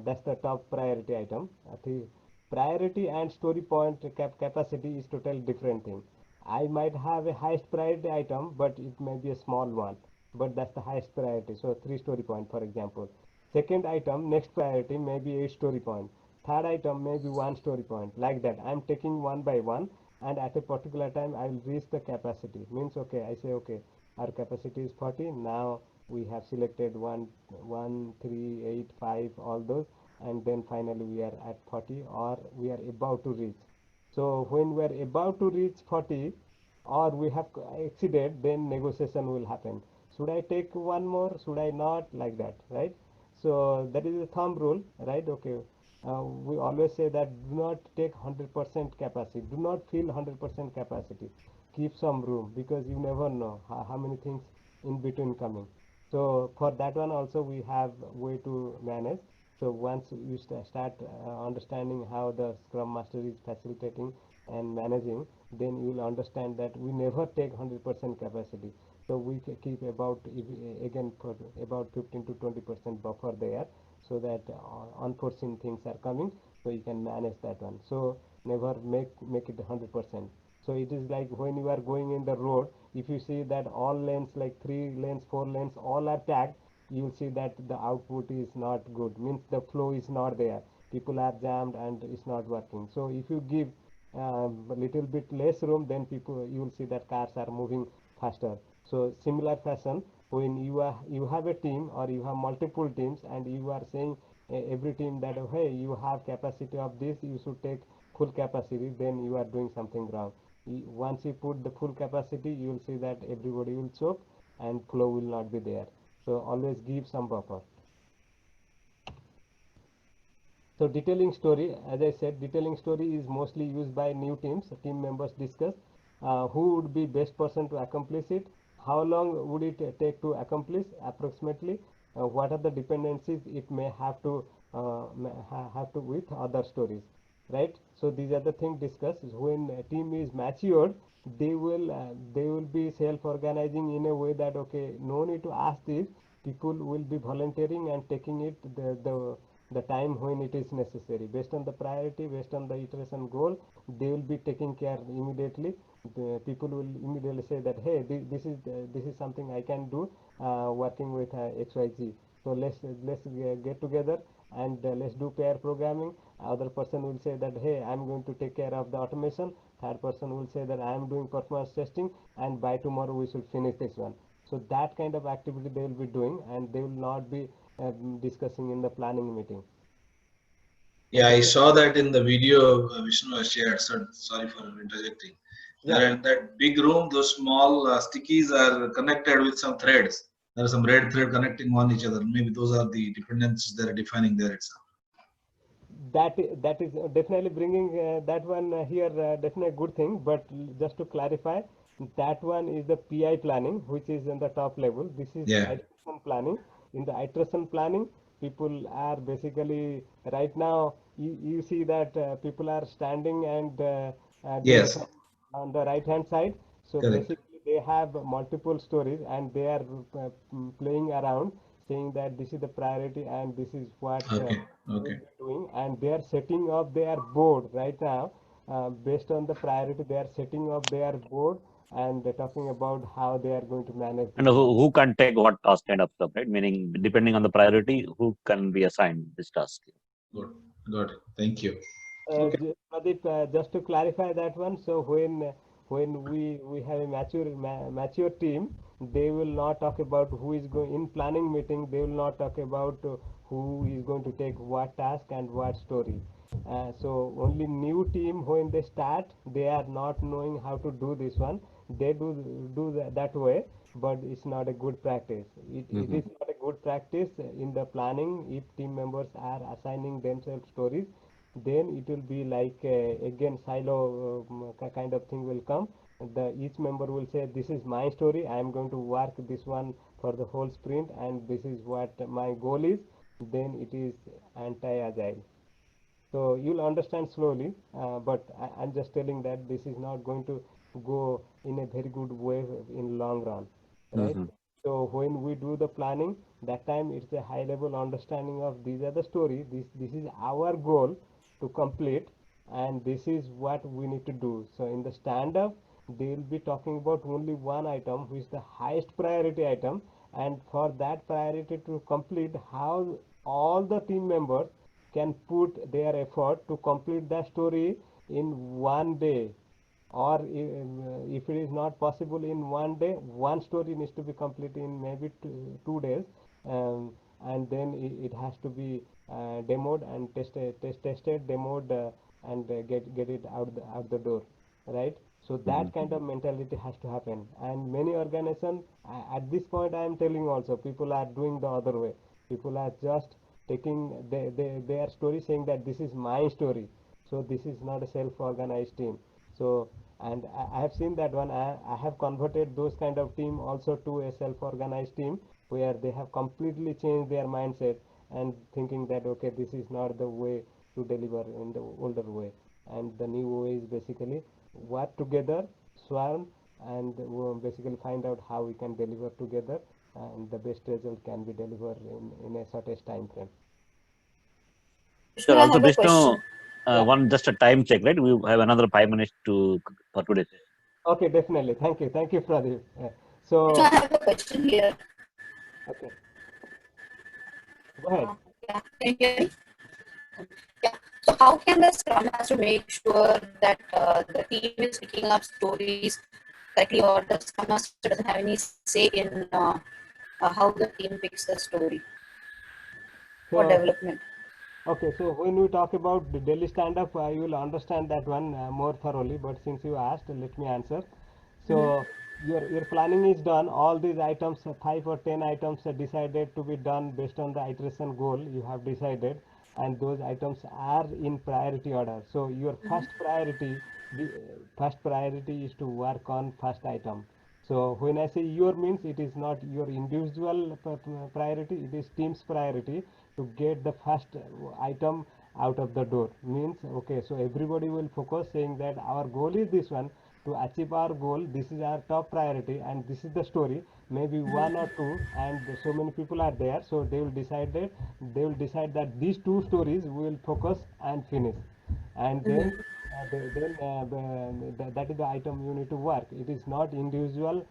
That's the top priority item. The priority and story point capacity is total different thing. I might have a highest priority item, but it may be a small one, but that's the highest priority. So 3 story point, for example. Second item, next priority may be 8 story point. Third item may be 1 story point. Like that, I'm taking one by one, and at a particular time I will reach the capacity. Means okay, I say okay, our capacity is 40. Now we have selected 1, 3, 8, 5, all those, and then finally we are at 40, or we are about to reach. So when we are about to reach 40, or we have exceeded, then negotiation will happen. Should I take one more? Should I not? Like that, right? So that is a thumb rule, right? Okay. We always say that do not take 100% capacity. Do not fill 100% capacity. Keep some room, because you never know how many things in between coming. So for that one also we have way to manage. So once you start understanding how the Scrum Master is facilitating and managing, then you will understand that we never take 100% capacity. So we keep about, again, for about 15 to 20% buffer there, so that unforeseen things are coming, so you can manage that one. So never make it 100%. So it is like when you are going in the road, if you see that all lanes, like 3 lanes, 4 lanes, all are packed, you will see that the output is not good, means the flow is not there, people are jammed and it's not working. So if you give a little bit less room, then you will see that cars are moving faster. So similar fashion, when you have a team, or you have multiple teams, and you are saying every team that hey, you have capacity of this, you should take full capacity, then you are doing something wrong. Once you put the full capacity, you will see that everybody will choke and flow will not be there. So always give some buffer. So detailing story, as I said, detailing story is mostly used by new teams. Team members discuss who would be best person to accomplish it, how long would it take to accomplish approximately, what are the dependencies it may have to have to with other stories, right? So these are the things discussed. When a team is matured, they will be self-organizing in a way that okay, no need to ask this. People will be volunteering and taking it the time when it is necessary based on the priority, based on the iteration goal. They will be taking care immediately. The people will immediately say that hey, this is something I can do working with XYZ. So let's get together and let's do pair programming. Other person will say that hey, I'm going to take care of the automation. Third person will say that I am doing performance testing, and by tomorrow we should finish this one. So that kind of activity they will be doing, and they will not be discussing in the planning meeting. Yeah, I saw that in the video Vishnu has shared. So, sorry for interjecting. Yeah. In that big room, those small stickies are connected with some threads. There is some red thread connecting on each other. Maybe those are the dependencies they are defining there itself. That is definitely bringing that one here, definitely a good thing. But just to clarify, that one is the PI planning, which is in the top level. This is Yeah. iteration planning. In the iteration planning, people are basically right now. You see that people are standing and doing Yes. some on the right hand side. So Correct. basically, they have multiple stories and they are playing around, saying that this is the priority and this is what. Okay. Will Okay. be doing, and they are setting up their board right now based on the priority. They are setting up their board and they're talking about how they are going to manage And this one. who can take what task kind of stuff, right? Meaning, depending on the priority, who can be assigned this task. Good. Got it. Thank you. Pradeep, just to clarify that one, so when we have a mature team, they will not talk about who is going in planning meeting. They will not talk about who is going to take what task and what story. So only new team when they start, they are not knowing how to do this one. They do that way, but it's not a good practice. It is not a good practice in the planning if team members are assigning themselves stories. Then it will be like again silo kind of thing will come. Each member will say this is my story, I am going to work this one for the whole sprint and this is what my goal is. Then it is anti-agile. So you'll understand slowly, but I'm just telling that this is not going to go in a very good way in long run, right? So when we do the planning, that time it's a high level understanding of these are the story. This is our goal to complete, and this is what we need to do. So in the stand up, they will be talking about only one item, which is the highest priority item, and for that priority to complete, how all the team members can put their effort to complete the story in one day, or if it is not possible in one day, one story needs to be completed in maybe 2 days, and then it has to be demoed and tested, demoed, and get it out the door, right? So that kind of mentality has to happen, and many organizations at this point I am telling also people are doing the other way. People are just taking their story, saying that this is my story, so this is not a self-organized team. So and I have seen that one. I have converted those kind of team also to a self-organized team where they have completely changed their mindset and thinking that okay, this is not the way to deliver in the older way, and the new way is basically work together, swarm, and basically find out how we can deliver together, and the best result can be delivered in a shortest time frame. So I also, have a Vishnu, question. one just a time check, right? We have another 5 minutes for today's session. Okay, definitely. Thank you, Pradeep. So I have a question here. Okay, go ahead. Yeah, can you hear me? Yeah. So how can the Scrum Master make sure that the team is picking up stories correctly, or the Scrum Master doesn't have any say in how the team picks the story for development? Okay, so when we talk about the daily stand-up, you will understand that one more thoroughly. But since you asked, let me answer. So your planning is done. All these items, 5 or 10 items, are decided to be done based on the iteration goal you have decided, and those items are in priority order. So your first priority is to work on first item. So when I say your means, it is not your individual priority, it is team's priority to get the first item out of the door. Means, okay, so everybody will focus saying that our goal is this one. To achieve our goal, this is our top priority and this is the story. Maybe one or two, and so many people are there, so they will decide that these two stories we will focus and finish. And then that is the item you need to work. It is not individual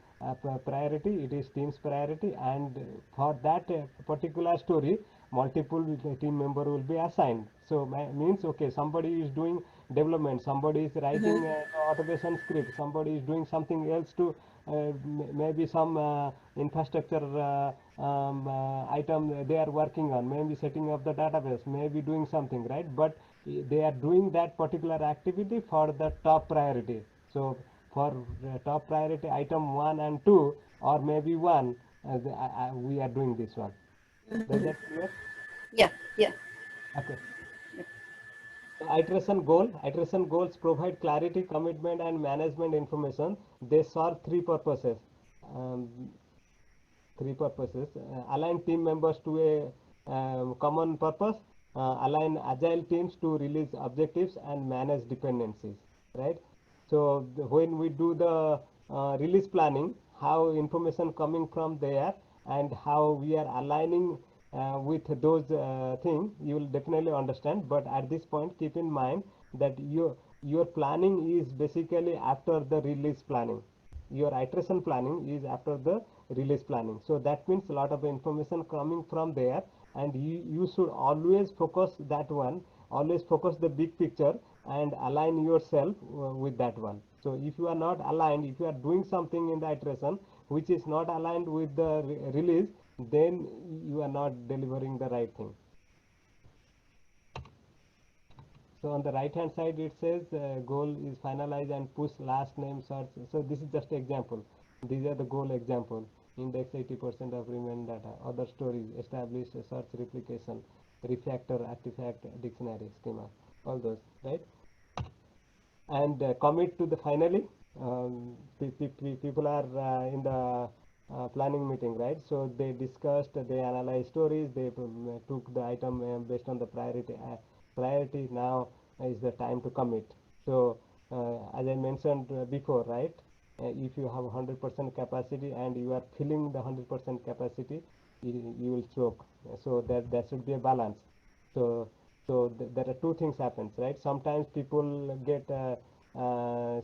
priority, it is team's priority, and for that particular story multiple team member will be assigned. So means, okay, somebody is doing development, somebody is writing automation script, somebody is doing something else to maybe some infrastructure item they are working on, maybe setting up the database, maybe doing something, right? But they are doing that particular activity for the top priority. So for top priority item 1 and 2, or maybe 1, we are doing this one. Does that clear? Yeah, yeah. Okay. Iteration goals provide clarity, commitment, and management information. They serve three purposes. Um, Align team members to a common purpose, align agile teams to release objectives and manage dependencies, right? So when we do the release planning, how information coming from there and how we are aligning with those things, you will definitely understand. But at this point, keep in mind that your planning is basically after the release planning. Your iteration planning is after the release planning. So that means a lot of information coming from there, and you should always focus that one, always focus the big picture and align yourself with that one. So if you are not aligned, if you are doing something in the iteration which is not aligned with the release, then you are not delivering the right thing. So on the right hand side it says goal is finalize and push last name search. So this is just example. These are the goal example. Index 80% of remain data. Other stories, establish search replication, refactor, artifact, dictionary, schema, all those, right? And commit to the finally. People are in the planning meeting, right? So they discussed, they analyzed stories, they took the item based on the priority. Now is the time to commit. So as I mentioned before, right? If you have 100% capacity and you are filling the 100% capacity, you will choke. So that should be a balance. So there are two things happens, right? Sometimes people get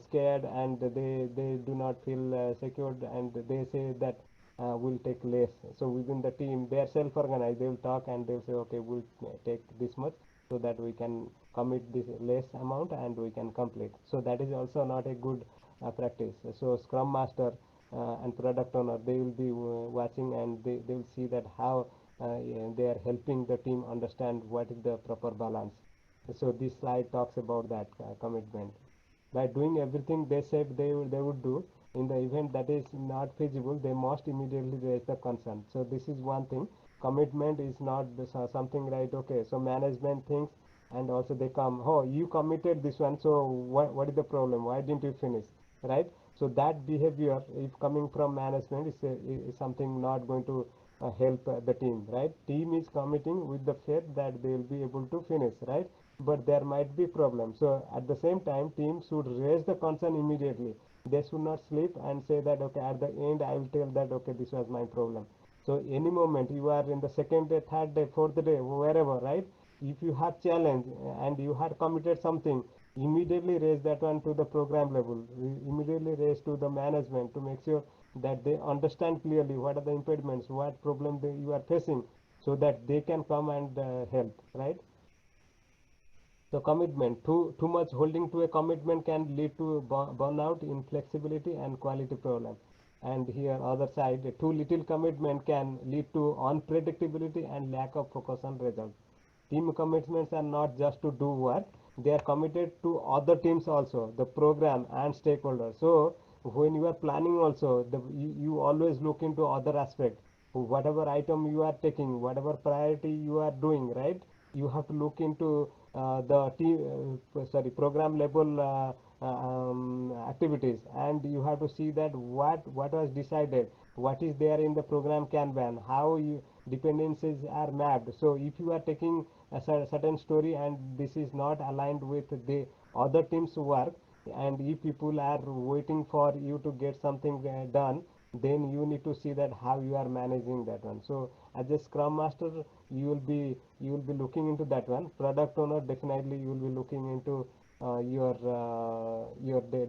scared and they do not feel secured, and they say that we'll take less. So within the team, they are self-organized. They will talk and they'll say, okay, we'll take this much so that we can commit this less amount and we can complete. So that is also not a good practice. So Scrum Master and Product Owner, they will be watching, and they will see that how they are helping the team understand what is the proper balance. So this slide talks about that commitment. By doing everything they said they would do, in the event that is not feasible, they must immediately raise the concern. So this is one thing. Commitment is not something, right? Okay, so management thinks, and also they come, oh, you committed this one, so what is the problem? Why didn't you finish, right? So that behavior, if coming from management, is something not going to help the team, right? Team is committing with the faith that they will be able to finish, right? But there might be problems. So at the same time, team should raise the concern immediately. They should not sleep and say that, okay, at the end I will tell that, okay, this was my problem. So any moment you are in the second day, third day, fourth day, wherever, right? If you have challenge and you had committed something, immediately raise that one to the program level, immediately raise to the management to make sure that they understand clearly what are the impediments, what problem you are facing, so that they can come and help, right? So commitment, too much holding to a commitment can lead to burnout, inflexibility, and quality problem. And here other side, too little commitment can lead to unpredictability and lack of focus on results. Team commitments are not just to do work, they are committed to other teams also, the program and stakeholders. So when you are planning also, you always look into other aspects. Whatever item you are taking, whatever priority you are doing, right? You have to look into the program level activities, and you have to see that what was decided, what is there in the program Kanban, how dependencies are mapped. So if you are taking a certain story and this is not aligned with the other team's work, and if people are waiting for you to get something done, then you need to see that how you are managing that one. So as a scrum master, you will be looking into that one. Product owner, definitely you will be looking into your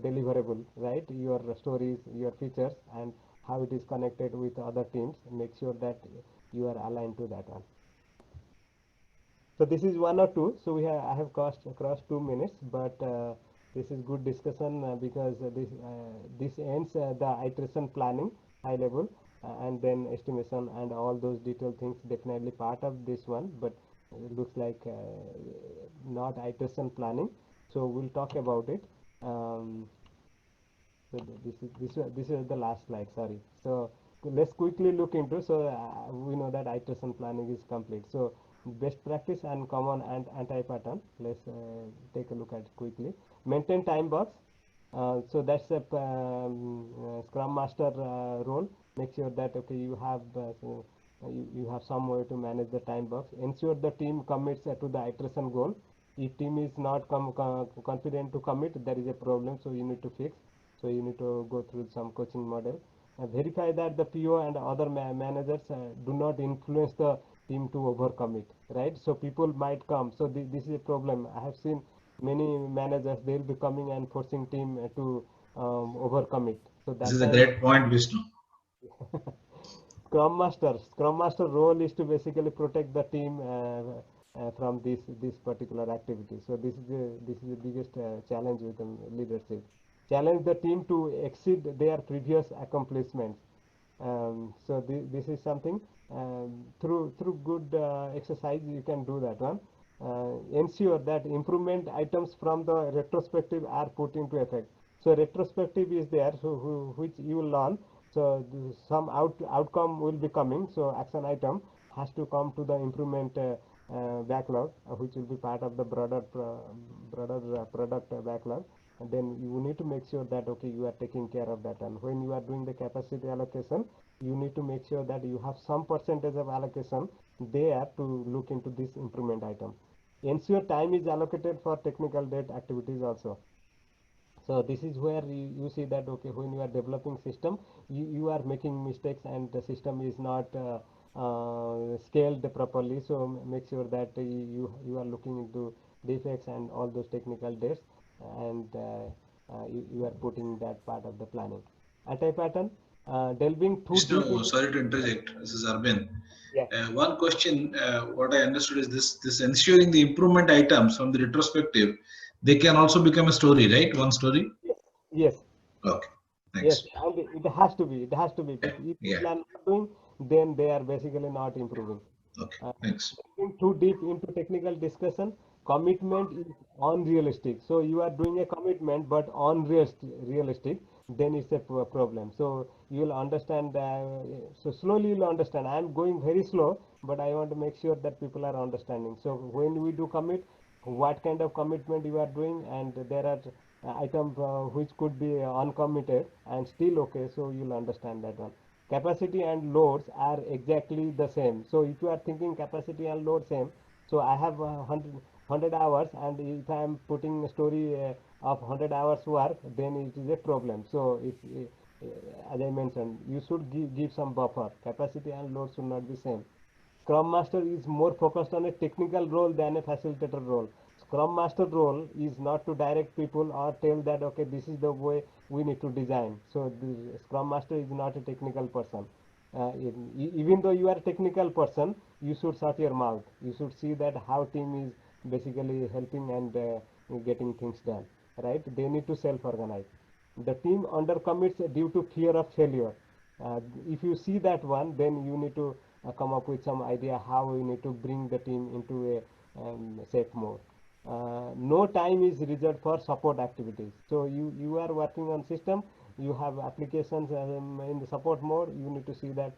deliverable, right? Your stories, your features, and how it is connected with other teams. Make sure that you are aligned to that one. So this is one or two. So I have crossed 2 minutes, but this is good discussion because this ends the iteration planning high level, and then estimation and all those detailed things definitely part of this one, but it looks like not iteration planning. So we'll talk about it. So this is the last slide. Sorry. So let's quickly look into. So we know that iteration planning is complete. So best practice and common and anti-pattern. Let's take a look at it quickly. Maintain time box. So that's a Scrum Master role. Make sure that okay you have you have some way to manage the time box. Ensure the team commits to the iteration goal. If team is not confident to commit, there is a problem. So you need to fix. So you need to go through some coaching model. Verify that the PO and other managers do not influence the team to overcommit, right? So people might come. So this is a problem. I have seen many managers, they'll be coming and forcing team to overcommit. So This that is a time great point, Vishnu. Scrum Master role is to basically protect the team from this particular activity. So this is the biggest challenge with leadership. Challenge the team to exceed their previous accomplishments. So this is something through good exercise you can do that one. Ensure that improvement items from the retrospective are put into effect. So retrospective is there, so which you will learn. So some outcome will be coming. So action item has to come to the improvement backlog, which will be part of the broader product backlog. And then you need to make sure that okay you are taking care of that. And when you are doing the capacity allocation, you need to make sure that you have some percentage of allocation there to look into this improvement item. Ensure time is allocated for technical debt activities also. So this is where you see that okay when you are developing system, you are making mistakes and the system is not scaled properly. So make sure that you are looking into defects and all those technical debts, and you are putting that part of the planning. Anti-pattern, delving too deep Vishnu, into. sorry to interject. This is Arvind. Yeah. One question, what I understood is this ensuring the improvement items from the retrospective, they can also become a story, right? One story? Yes. Okay, Yes, thanks. and it has to be. It has to be. If Yeah, people are not doing, then they are basically not improving. okay, thanks. Going too deep into technical discussion, commitment is unrealistic. So you are doing a commitment, but unrealistic, then it's a problem. So you will understand. So slowly you'll understand. I am going very slow, but I want to make sure that people are understanding. So when we do commit, what kind of commitment you are doing, and there are items which could be uncommitted and still okay. So you'll understand that one. Capacity and loads are exactly the same. So if you are thinking capacity and load same, so I have 100 hours, and if I am putting a story of 100 hours work, then it is a problem. So if as I mentioned, you should give some buffer. Capacity and load should not be same. Scrum Master is more focused on a technical role than a facilitator role. Scrum Master role is not to direct people or tell that okay this is the way we need to design. So the Scrum Master is not a technical person. Even though you are a technical person, you should shut your mouth. You should see that how team is basically helping and getting things done. Right? They need to self-organize. The team undercommits due to fear of failure. If you see that one, then you need to come up with some idea how we need to bring the team into a safe mode. No time is reserved for support activities. So you are working on system, you have applications in the support mode. You need to see that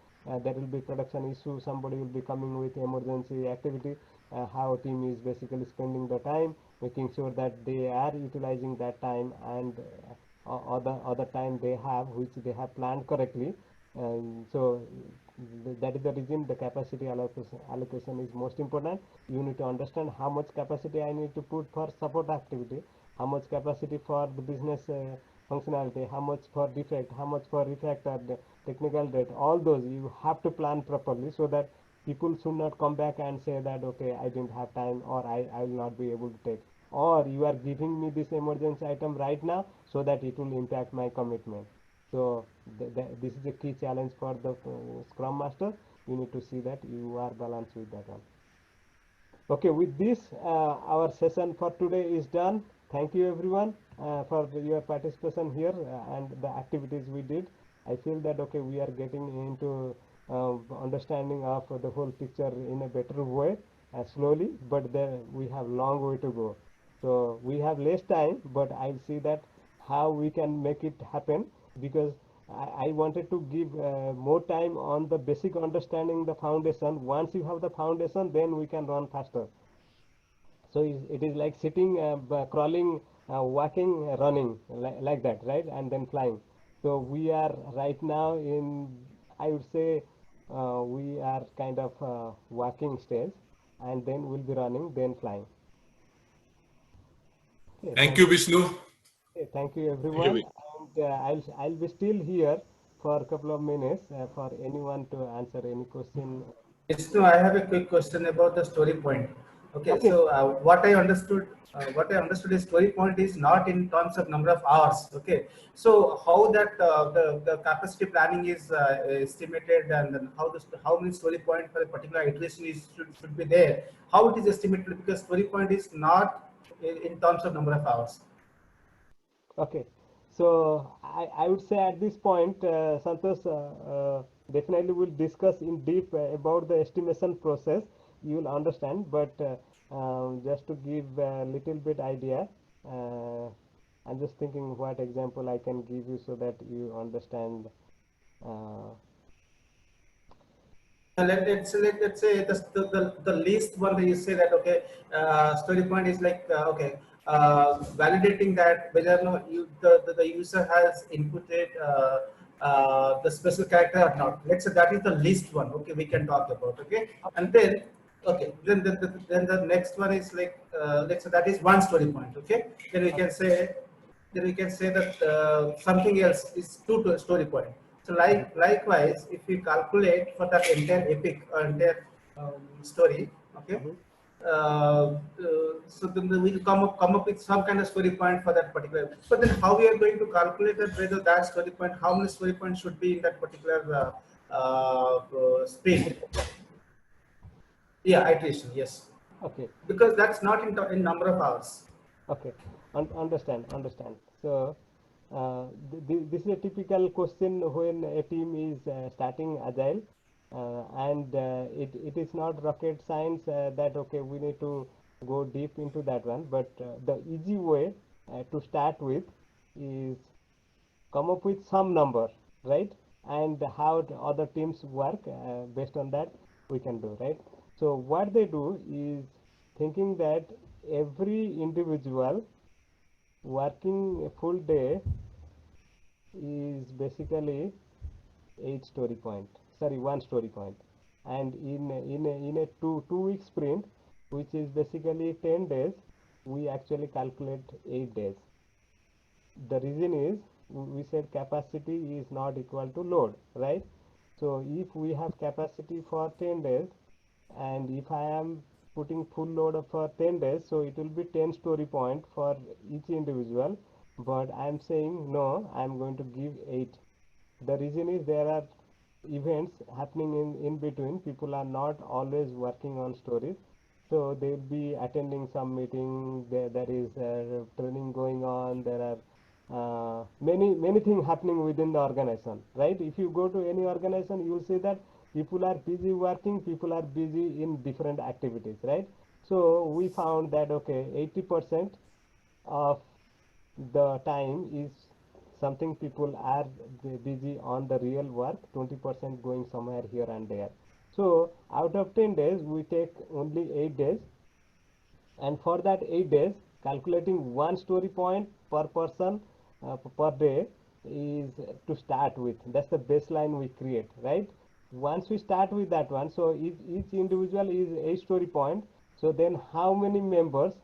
there will be production issue, somebody will be coming with emergency activity, how team is basically spending the time. making sure that they are utilizing that time and other time they have which they have planned correctly. So that is the reason the capacity allocation is most important. You need to understand how much capacity I need to put for support activity, how much capacity for the business functionality, how much for defect, how much for refactor, the technical debt, all those you have to plan properly so that people should not come back and say that okay, I didn't have time or I will not be able to take, or you are giving me this emergency item right now so that it will impact my commitment. So this is a key challenge for the Scrum Master. You need to see that you are balanced with that one. Okay, with this, our session for today is done. Thank you everyone for your participation here and the activities we did. I feel that okay, we are getting into understanding of the whole picture in a better way, slowly, but then we have long way to go. So we have less time, but I'll see that how we can make it happen, because I wanted to give more time on the basic understanding the foundation. Once you have the foundation, then we can run faster. So it is like sitting, crawling, walking, running, like that, right? And then flying. So we are right now in, I would say, we are kind of walking stage, and then we'll be running, then flying. Okay, Thank you, Vishnu. Okay, thank you everyone. And I'll be still here for a couple of minutes for anyone to answer any question. Vishnu, I have a quick question about the story point. Okay, so what I understood is story point is not in terms of number of hours. Okay, so how that the capacity planning is estimated, and then how many story point for a particular iteration is should be there, how it is estimated, because story point is not in terms of number of hours. Okay, so I would say at this point, Santosh, definitely will discuss in deep about the estimation process. You will understand, but just to give a little bit idea, I'm just thinking what example I can give you so that you understand. Let's say the least one that you say that okay, story point is like okay, validating that whether no the user has inputted the special character or not. Let's say that is the least one. Okay, we can talk about. Okay, and then okay, then the next one is like let's say that is one story point. Okay, then we can say that something else is two story point. So likewise, if we calculate for that entire epic or entire story, okay, so then we'll come up with some kind of story point for that particular. But then how we are going to calculate that whether that story point, how many story points should be in that particular sprint? Yeah, iteration. Yes. Okay. Because that's not in number of hours. Okay, understand. So this is a typical question when a team is starting agile, and it is not rocket science that okay, we need to go deep into that one, but the easy way to start with is come up with some number, right? And how the other teams work, based on that we can do, right? So what they do is thinking that every individual working a full day is basically 1 story point, and in a two-week sprint, which is basically 10 days, we actually calculate 8 days. The reason is we said capacity is not equal to load, right? So if we have capacity for 10 days, and if I am putting full load for 10 days, so it will be 10 story point for each individual, but I am saying no, I am going to give 8. The reason is there are events happening in between. People are not always working on stories, so they will be attending some meeting, there is training going on, there are many things happening within the organization, right? If you go to any organization, you will see that people are busy working, people are busy in different activities, right? So we found that okay, 80% of the time is something people are busy on the real work, 20% going somewhere here and there. So out of 10 days, we take only 8 days, and for that 8 days, calculating one story point per person per day is to start with. That's the baseline we create, right? Once we start with that one, so each individual is a story point. So then how many members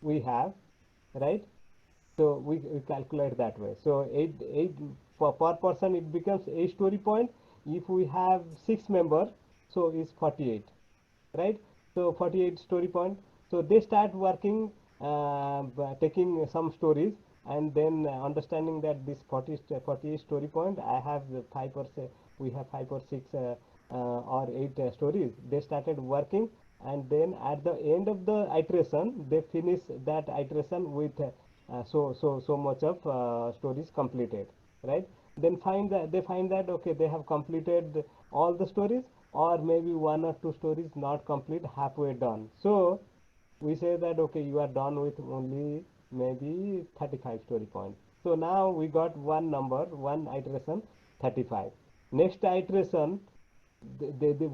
we have, right? So we calculate that way. So eight per person it becomes a story point. If we have 6 members, so it's 48, right? So 48 story point. So they start working, by taking some stories, and then understanding that this 48 story point, I have 5 or say we have 5 or 6 or 8 stories. They started working, and then at the end of the iteration, they finish that iteration with so much of stories completed, right? Then they find that okay, they have completed all the stories, or maybe 1 or 2 stories not complete, halfway done. So we say that okay, you are done with only maybe 35 story points. So now we got one number, one iteration, 35. Next iteration,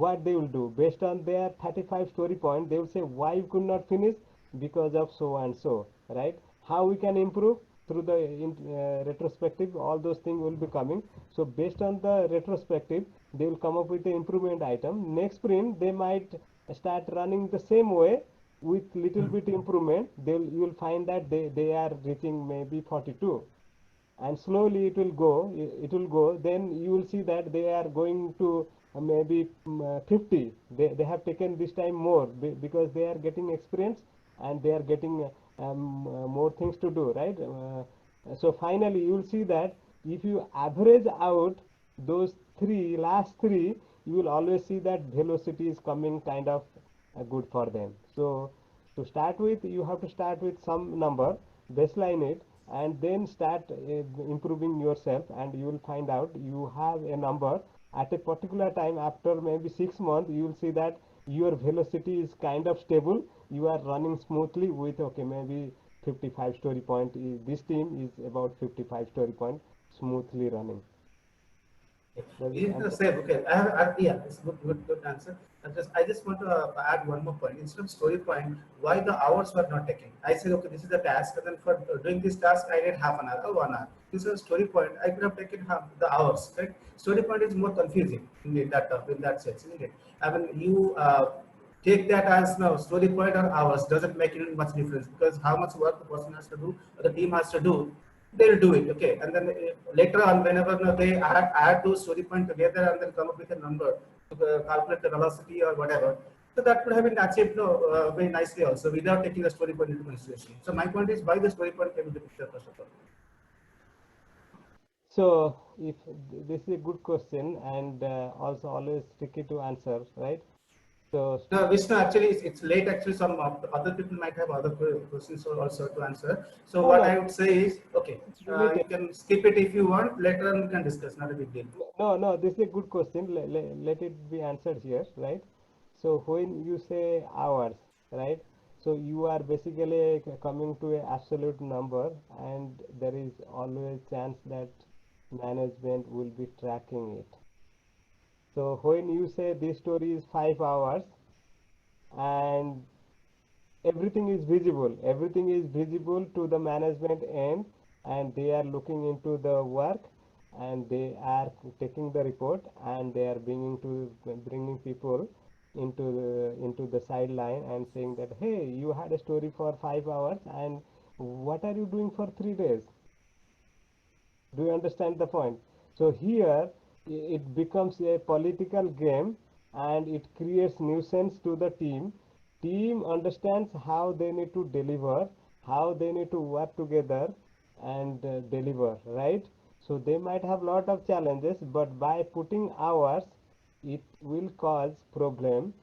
what they will do based on their 35 story point, they will say why you could not finish, because of so and so, right? How we can improve through the retrospective, all those things will be coming. So based on the retrospective, they will come up with the improvement item. Next sprint they might start running the same way with little bit improvement. You will find that they are reaching maybe 42, and slowly it will go. Then you will see that they are going to maybe 50. They have taken this time more because they are getting experience, and they are getting more things to do, right? So finally you will see that if you average out those last three, you will always see that velocity is coming kind of good for them. So to start with, you have to start with some number, baseline it, and then start improving yourself, and you will find out you have a number at a particular time. After maybe 6 months, you will see that your velocity is kind of stable. You are running smoothly with okay, maybe 55 story point. This team is about 55 story point, smoothly running. Is the same. Okay, yeah, it's good answer. I just want to add one more point. Instead of story point, why the hours were not taken? I said, okay, this is the task, and then for doing this task, I need half an hour or 1 hour. This is a story point. I could have taken the hours. Right? Story point is more confusing in that sense, isn't it? I mean, you take that as no story point or hours doesn't make it much difference, because how much work the person has to do or the team has to do, they'll do it. Okay, and then later on, whenever they add those story point together and then come up with a number to calculate the velocity or whatever, so that could have been achieved very nicely also without taking the story point into consideration. So my point is, why the story point came into the picture first of all? So if this is a good question, and also always tricky to answer, right? So no, Vishnu, actually it's late. Actually, some other people might have other questions also to answer. So what I would say is, okay, you can skip it if you want. Later on we can discuss. Not a big deal. No, this is a good question. Let it be answered here, right? So when you say hours, right? So you are basically coming to an absolute number, and there is always chance that management will be tracking it. So when you say this story is 5 hours, and everything is visible to the management end, and they are looking into the work, and they are taking the report, and they are bringing people into the sideline and saying that, hey, you had a story for 5 hours, and what are you doing for 3 days? Do you understand the point? So here it becomes a political game, and it creates nuisance to the team. Team understands how they need to deliver, how they need to work together and deliver, right? So they might have lot of challenges, but by putting hours, it will cause problem,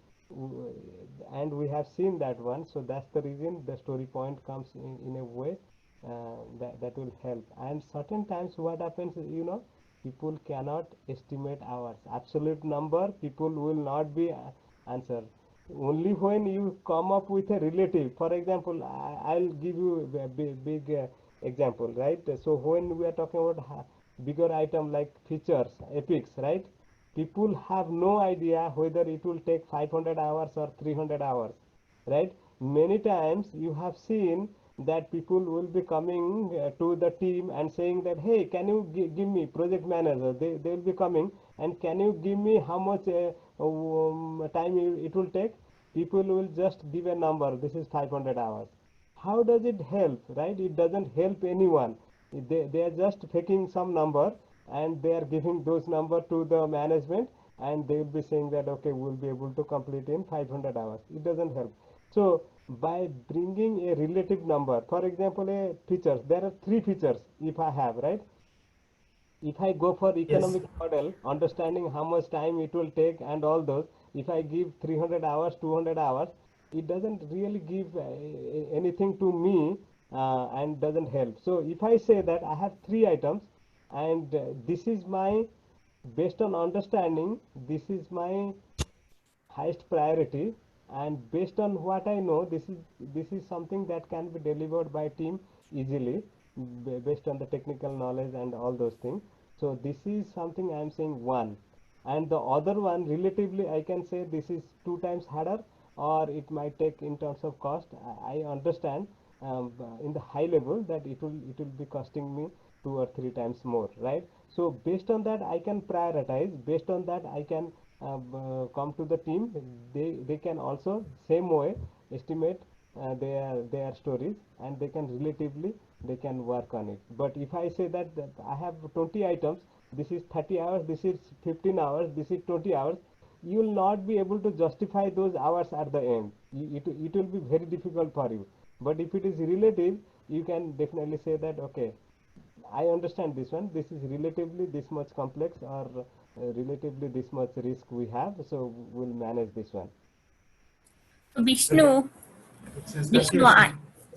and we have seen that one. So that's the reason the story point comes in a way that will help. And certain times what happens is, people cannot estimate hours. Absolute number, people will not be answer. Only when you come up with a relative. For example, I'll give you a big example, right? So when we are talking about bigger item like features, epics, right? People have no idea whether it will take 500 hours or 300 hours, right? Many times you have seen that people will be coming to the team and saying that, hey, can you give me project manager? They will be coming and can you give me how much time it will take? People will just give a number. This is 500 hours. How does it help, right? It doesn't help anyone. They are just faking some number and they are giving those number to the management and they will be saying that, okay, we'll be able to complete in 500 hours. It doesn't help. So by bringing a relative number, for example, a features, there are 3 features if I have, right? If I go for Yes. economic model, understanding how much time it will take and all those, if I give 300 hours, 200 hours, it doesn't really give anything to me and doesn't help. So if I say that I have 3 items and this is my, based on understanding, this is my highest priority and based on what I know, this is something that can be delivered by team easily based on the technical knowledge and all those things. So this is something I am saying one, and the other one relatively I can say this is 2 times harder or it might take in terms of cost. I understand in the high level that it will be costing me 2 or 3 times more, right? So based on that I can prioritize, based on that I can come to the team. They can also same way estimate their stories and they can relatively they can work on it. But if I say that I have 20 items, this is 30 hours, this is 15 hours, this is 20 hours, you will not be able to justify those hours at the end. It will be very difficult for you. But if it is relative, you can definitely say that, okay, I understand this one. This is relatively this much complex or relatively this much risk we have. So we'll manage this one. So Vishnu, Thank you,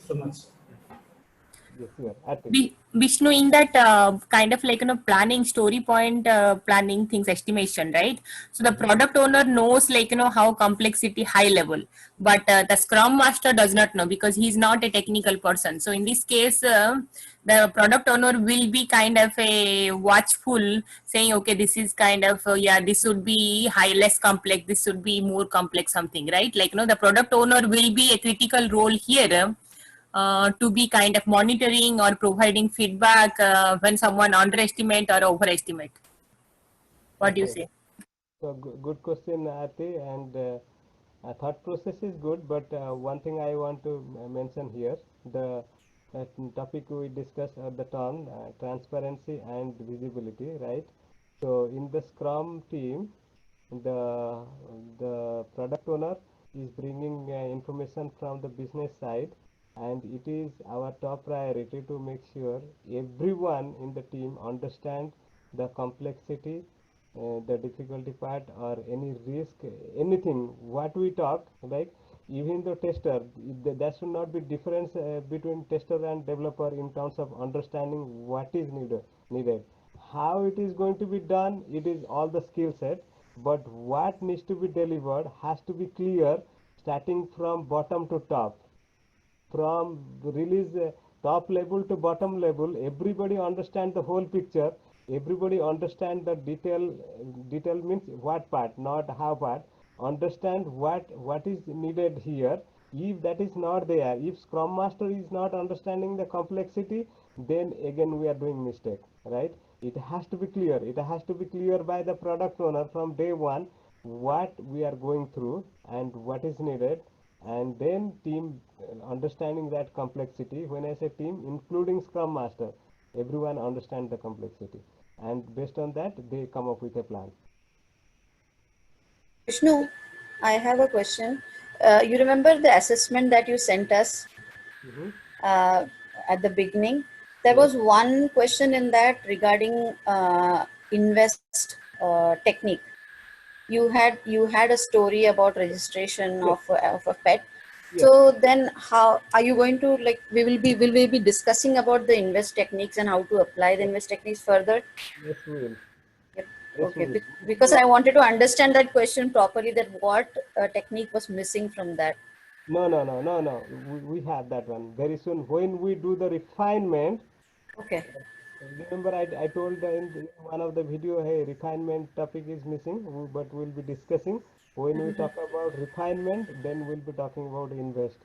so much. Yes, sure. Vishnu, in that kind of like planning story point planning things estimation, right? So the product owner knows like how complexity high level, but the scrum master does not know because he's not a technical person. So in this case the product owner will be kind of a watchful, saying okay, this is kind of yeah, this should be high less complex, this should be more complex, something, right? Like the product owner will be a critical role here to be kind of monitoring or providing feedback when someone underestimate or overestimate. What do you say? So good question, Aarti, and thought process is good, but one thing I want to mention here, the topic we discussed at the term transparency and visibility, right? So in the Scrum team, the product owner is bringing information from the business side, and it is our top priority to make sure everyone in the team understands the complexity, the difficulty part or any risk, anything what we talk, like even the tester, there should not be difference between tester and developer in terms of understanding what is needed. How it is going to be done, it is all the skill set, but what needs to be delivered has to be clear starting from bottom to top, from release top level to bottom level. Everybody understand the whole picture, everybody understand the detail means what part, not how part, understand what is needed here. If that is not there, if scrum master is not understanding the complexity, then again we are doing mistake, right? It has to be clear, it has to be clear by the product owner from day one what we are going through and what is needed, and then team understanding that complexity. When I say team, including scrum master, everyone understand the complexity, and based on that they come up with a plan. Vishnu, I have a question. You remember the assessment that you sent us at the beginning? There was one question in that regarding invest technique. You had a story about registration of a pet. So then, how are you going to, like, will we be discussing about the invest techniques and how to apply the invest techniques further? Yes, we will. Yep. Yes, Okay, we will. because I wanted to understand that question properly, that what technique was missing from that. No, we have that one very soon when we do the refinement. Okay. Remember I told in one of the video, hey, refinement topic is missing, but we'll be discussing when we talk about refinement, then we'll be talking about invest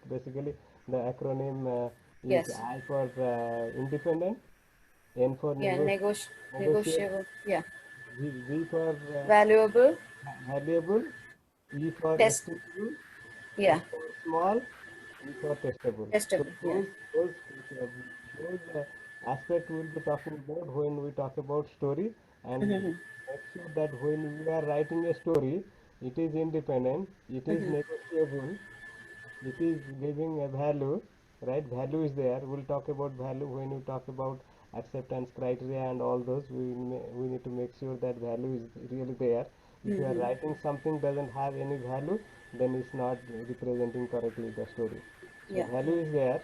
basically The acronym is Yes. I for independent, N for Yeah, negotiable, negotiable. Yeah. V for Valuable. valuable, E for Test. estimable, Yeah. S for small, T for testable. So Testable. Yeah. those aspects we'll be talking about when we talk about story, and Mm-hmm. make sure that when we are writing a story, it is independent, it is Mm-hmm. negotiable, it is giving a value, right? Value is there. We'll talk about value when we talk about acceptance criteria and all those. We need to make sure that value is really there. If you are Mm-hmm. writing something doesn't have any value, then it's not representing correctly the story. So Yeah. value is there,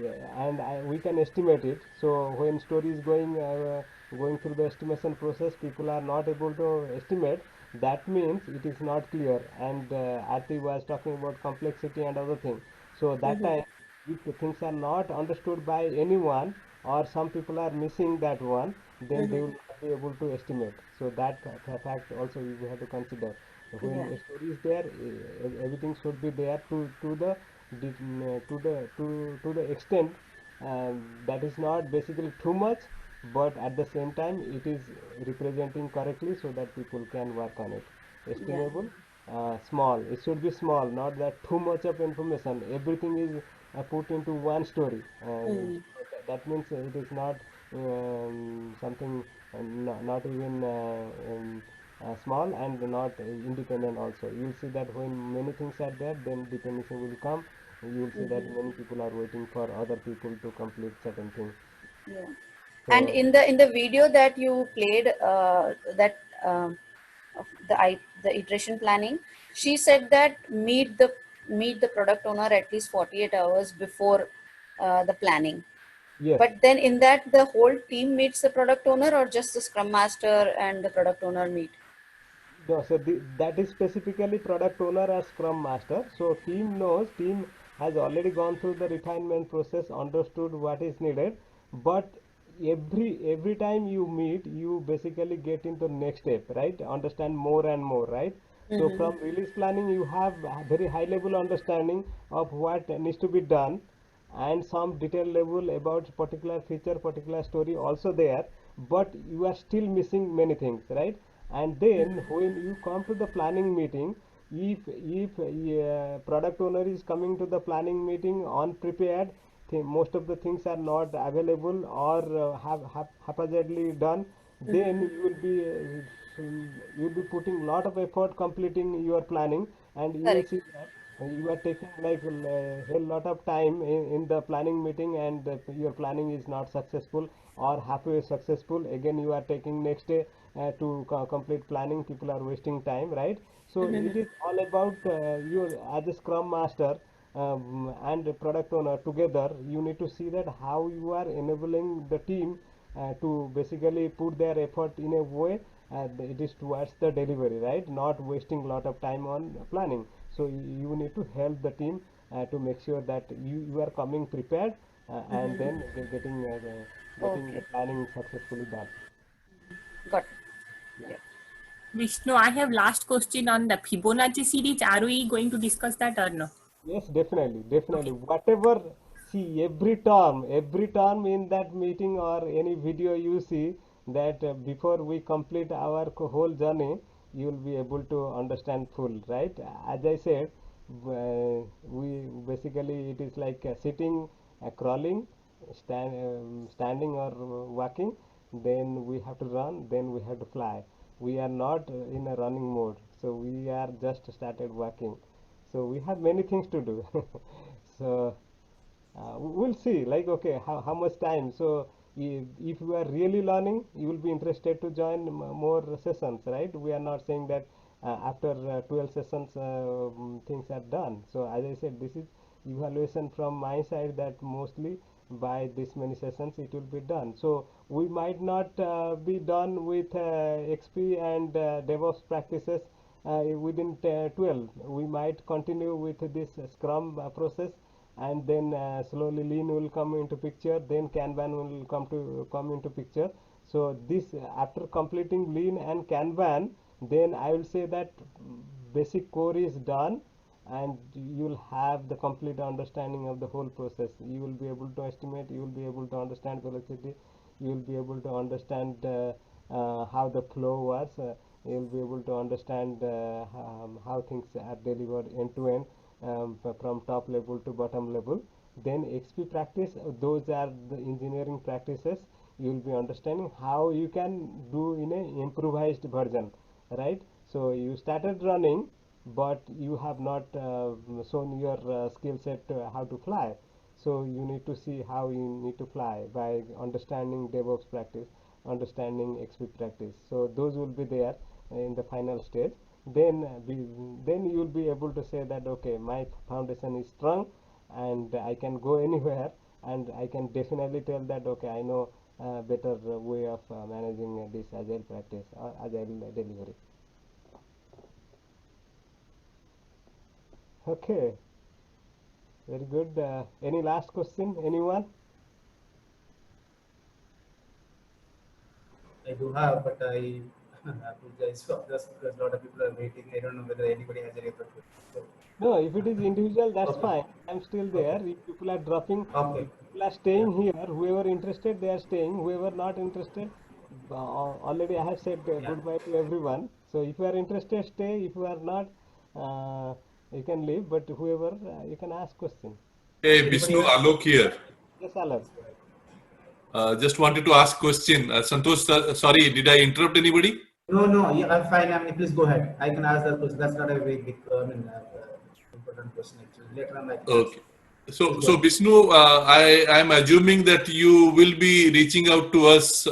yeah, and we can estimate it. So when story is going through the estimation process, people are not able to estimate. That means it is not clear. And Aarti was talking about complexity and other things. So that Mm-hmm. time, if the things are not understood by anyone, or some people are missing that one, then they Mm-hmm. will not be able to estimate. So that fact also you have to consider. When Yeah. a story is there, everything should be there to the to the extent that is not basically too much, but at the same time it is representing correctly so that people can work on it. Yeah. Estimable, small. It should be small, not that too much of information. Everything is put into one story. Mm-hmm. That means it is not something not even small and not independent also. You will see that when many things are there, then dependency will come. You will see that Mm-hmm. many people are waiting for other people to complete certain things. Yeah. And So in the video that you played, that of the iteration planning, she said that meet the product owner at least 48 hours before the planning. yes. But then in that the whole team meets the product owner, or just the scrum master and the product owner meet? No, so that is specifically product owner or scrum master. So team has already gone through the refinement process, understood what is needed. But every time you meet, you basically get into next step, right? Understand more and more, right? So Mm-hmm. from release planning, you have a very high level understanding of what needs to be done, and some detail level about particular feature, particular story also there, but you are still missing many things, right? And then when you come to the planning meeting, if product owner is coming to the planning meeting unprepared, most of the things are not available or have haphazardly done, then Mm-hmm. you will be putting lot of effort completing your planning, and you will Correct. see that you are taking like a hell lot of time in the planning meeting, and your planning is not successful or halfway successful. Again you are taking next day to complete planning. People are wasting time, right? So it Mm-hmm. is all about you as a scrum master and a product owner together. You need to see that how you are enabling the team to basically put their effort in a way it is towards the delivery, right? Not wasting lot of time on planning. So you need to help the team to make sure that you are coming prepared and Mm-hmm. then getting the Okay. planning successfully done. Got it. Yeah. Yeah. Vishnu, I have last question on the Fibonacci series. Are we going to discuss that or no? Yes, definitely, definitely. Okay. Whatever, see every term in that meeting or any video you see, that before we complete our whole journey, you will be able to understand full, right? As I said, we basically it is like sitting, crawling, standing or walking. Then we have to run. Then we have to fly. We are not in a running mode, so we are just started walking. So we have many things to do. So we'll see, like, okay, how much time. So if you are really learning, you will be interested to join more sessions, right? We are not saying that after 12 sessions things are done. So as I said, this is evaluation from my side, that mostly by this many sessions it will be done. So we might not be done with XP and DevOps practices within 12. We might continue with this Scrum process, and then slowly Lean will come into picture, then Kanban will come into picture. So this after completing Lean and Kanban, then I will say that basic core is done, and you'll have the complete understanding of the whole process. You will be able to estimate, you will be able to understand velocity, you will be able to understand how the flow works, you will be able to understand how things are delivered end to end, from top level to bottom level. Then XP practice, those are the engineering practices. You will be understanding how you can do in a improvised version, right? So you started running, but you have not shown your skill set how to fly. So you need to see how you need to fly by understanding DevOps practice, understanding XP practice. So those will be there in the final stage. Then then you will be able to say that okay, my foundation is strong and I can go anywhere, and I can definitely tell that okay, I know better way of managing this agile practice or agile delivery. Okay, very good. Any last question, anyone? I do have, but I apologize for this because a lot of people are waiting. I don't know whether anybody has any other questions. So, No, if it is individual, that's okay. fine. I'm still there. Okay. If people are dropping, Okay. if people are staying here, whoever interested, they are staying. Whoever not interested, already I have said goodbye to everyone. So if you are interested, stay. If you are not, you can leave. But whoever, you can ask question. Hey, Anybody Vishnu, has? Alok here. Yes, Alok. Just wanted to ask question. Santosh, sorry, did I interrupt anybody? No, no, yeah, I'm fine. Please go ahead. I can ask that question. That's not a very big, important question actually. Later on, I can Okay. ask. So, Please go so ahead. Vishnu, I am assuming that you will be reaching out to us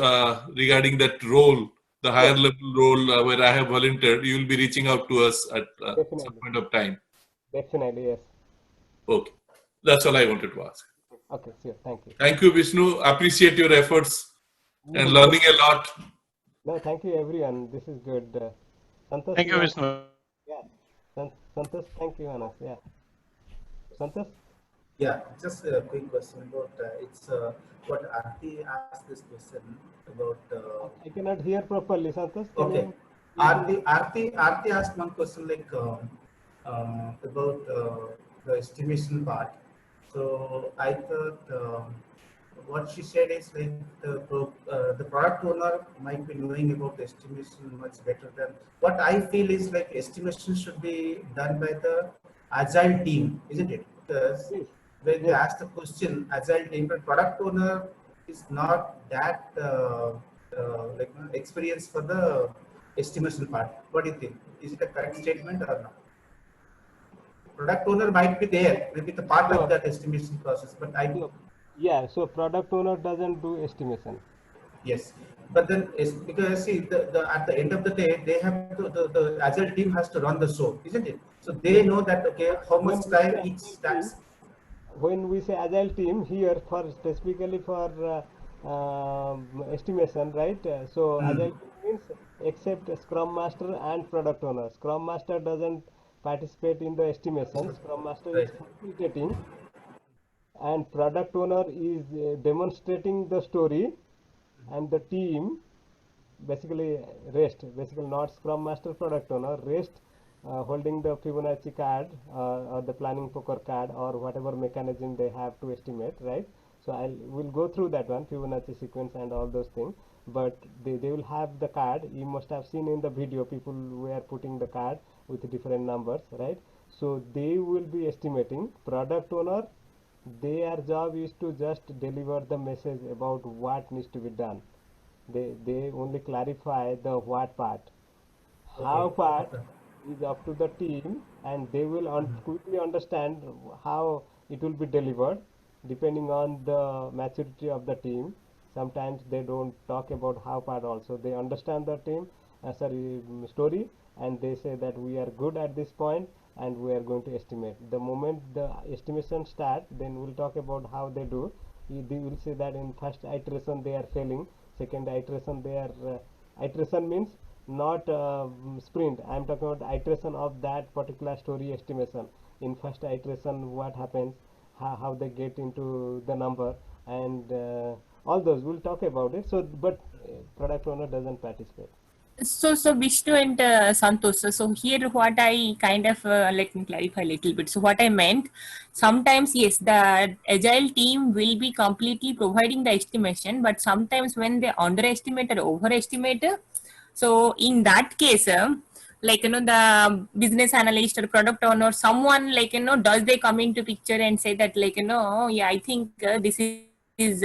regarding that role, the higher Yes. level role where I have volunteered. You will be reaching out to us at some Definitely. point of time. Definitely, yes. Okay. That's all I wanted to ask. Okay, sure. Thank you. Thank you, Vishnu. Appreciate your efforts and Mhm. learning a lot. No, thank you, everyone. This is good. Santosh, Thank you you, want? Vishnu. Yeah. Santosh, thank you, Anas. Yeah. Santosh? Yeah, just a quick question about what Aarti asked this question about. I cannot hear properly. Santosh, can Okay, you please Aarti asked one question like about the estimation part. So I thought what she said is like the product owner might be knowing about the estimation much better than what I feel is like estimation should be done by the agile team, isn't it? Because Yes. when they Yes. ask the question, agile team, but product owner is not that experience for the estimation part. What do you think? Is it a correct statement or not? Product owner might be there, maybe the part of So, that estimation process, but I so yeah. So product owner doesn't do estimation. yes. But then it's because see the at the end of the day they have to, the agile team has to run the show, isn't it? So they Yes. know that okay how When much we say time each agile team, task. when we say agile team here for specifically for estimation, right? So agile team means except Scrum Master and product owner. Scrum Master doesn't participate in the estimation. Scrum Master is Right. facilitating, and product owner is demonstrating the story, and the team basically rest, basically not Scrum Master, product owner rest, holding the Fibonacci card or the planning poker card or whatever mechanism they have to estimate, right? So we'll go through that one, Fibonacci sequence and all those things, but they will have the card. You must have seen in the video people were putting the card with different numbers, right? So they will be estimating. Product owner, their job is to just deliver the message about what needs to be done. They only clarify the what part. How Okay. part Okay. is up to the team, and they will quickly understand how it will be delivered depending on the maturity of the team. Sometimes they don't talk about how part also. They understand the team, story, and they say that we are good at this point and we are going to estimate. The moment the estimation start, then we'll talk about how they do. They will say that in first iteration they are failing, second iteration they are iteration means not sprint. I am talking about iteration of that particular story estimation. In first iteration what happens, how they get into the number, and all those we'll talk about it. So but product owner doesn't participate. So Vishnu and Santosh. So here, what I kind of let me clarify a little bit. So what I meant, sometimes yes, the agile team will be completely providing the estimation, but sometimes when they underestimate or overestimate, so in that case, like the business analyst or product owner, someone like does they come into picture and say that like yeah, I think this is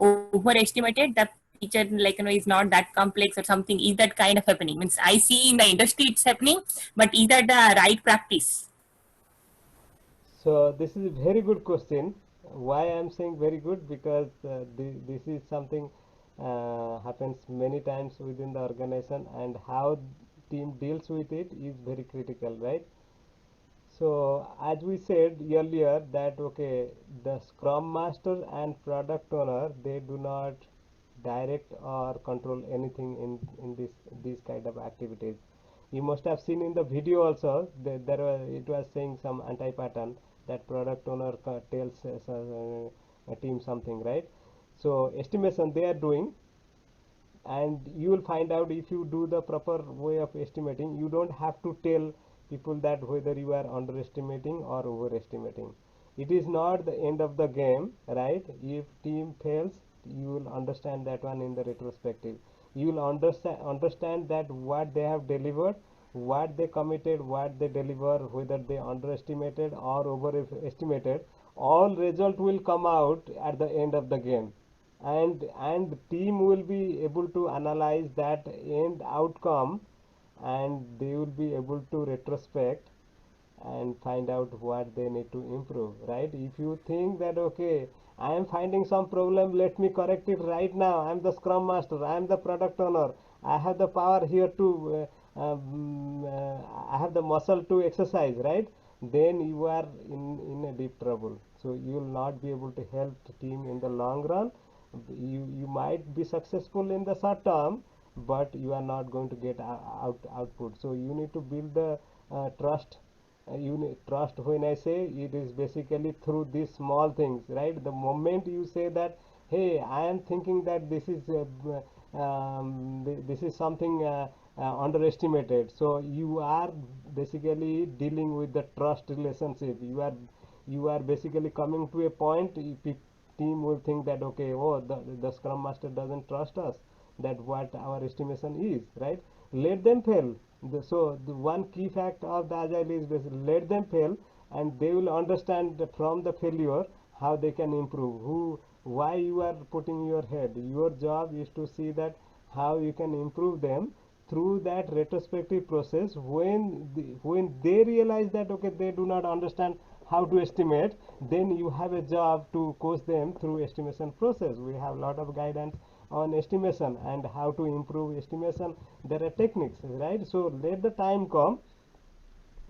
overestimated. The feature like is not that complex or something. Is that kind of happening? Means I see in the industry it's happening, but is that the right practice? So this is a very good question. Why I'm saying very good? Because this is something happens many times within the organization, and how team deals with it is very critical, right? So as we said earlier that okay, the Scrum Master and Product Owner, they do not direct or control anything in these kind of activities. You must have seen in the video also that it was saying some anti-pattern that product owner tells a team something, right? So estimation they are doing, and you will find out if you do the proper way of estimating. You don't have to tell people that whether you are underestimating or overestimating. It is not the end of the game, right? If team fails, you will understand that one in the retrospective. You will understand that what they have delivered, what they committed, what they deliver, whether they underestimated or overestimated. All result will come out at the end of the game, and team will be able to analyze that end outcome, and they will be able to retrospect and find out what they need to improve, right? If you think that okay, I am finding some problem, let me correct it right now, I am the Scrum Master, I am the product owner, I have the power here to I have the muscle to exercise, right? Then you are in a deep trouble. So you will not be able to help the team in the long run. You might be successful in the short term, but you are not going to get output. So you need to build the trust. You need trust. When I say it is basically through these small things, right? The moment you say that, hey, I am thinking that this is this is something underestimated, so you are basically dealing with the trust relationship. You are basically coming to a point. If team will think that okay, oh, the Scrum Master doesn't trust us, that what our estimation is, right? Let them fail. So the one key fact of the agile is basically let them fail, and they will understand from the failure how they can improve. Why you are putting your head. Your job is to see that how you can improve them through that retrospective process. When they realize that okay, they do not understand how to estimate, then you have a job to coach them through estimation process. We have a lot of guidance on estimation and how to improve estimation. There are techniques, right? So let the time come,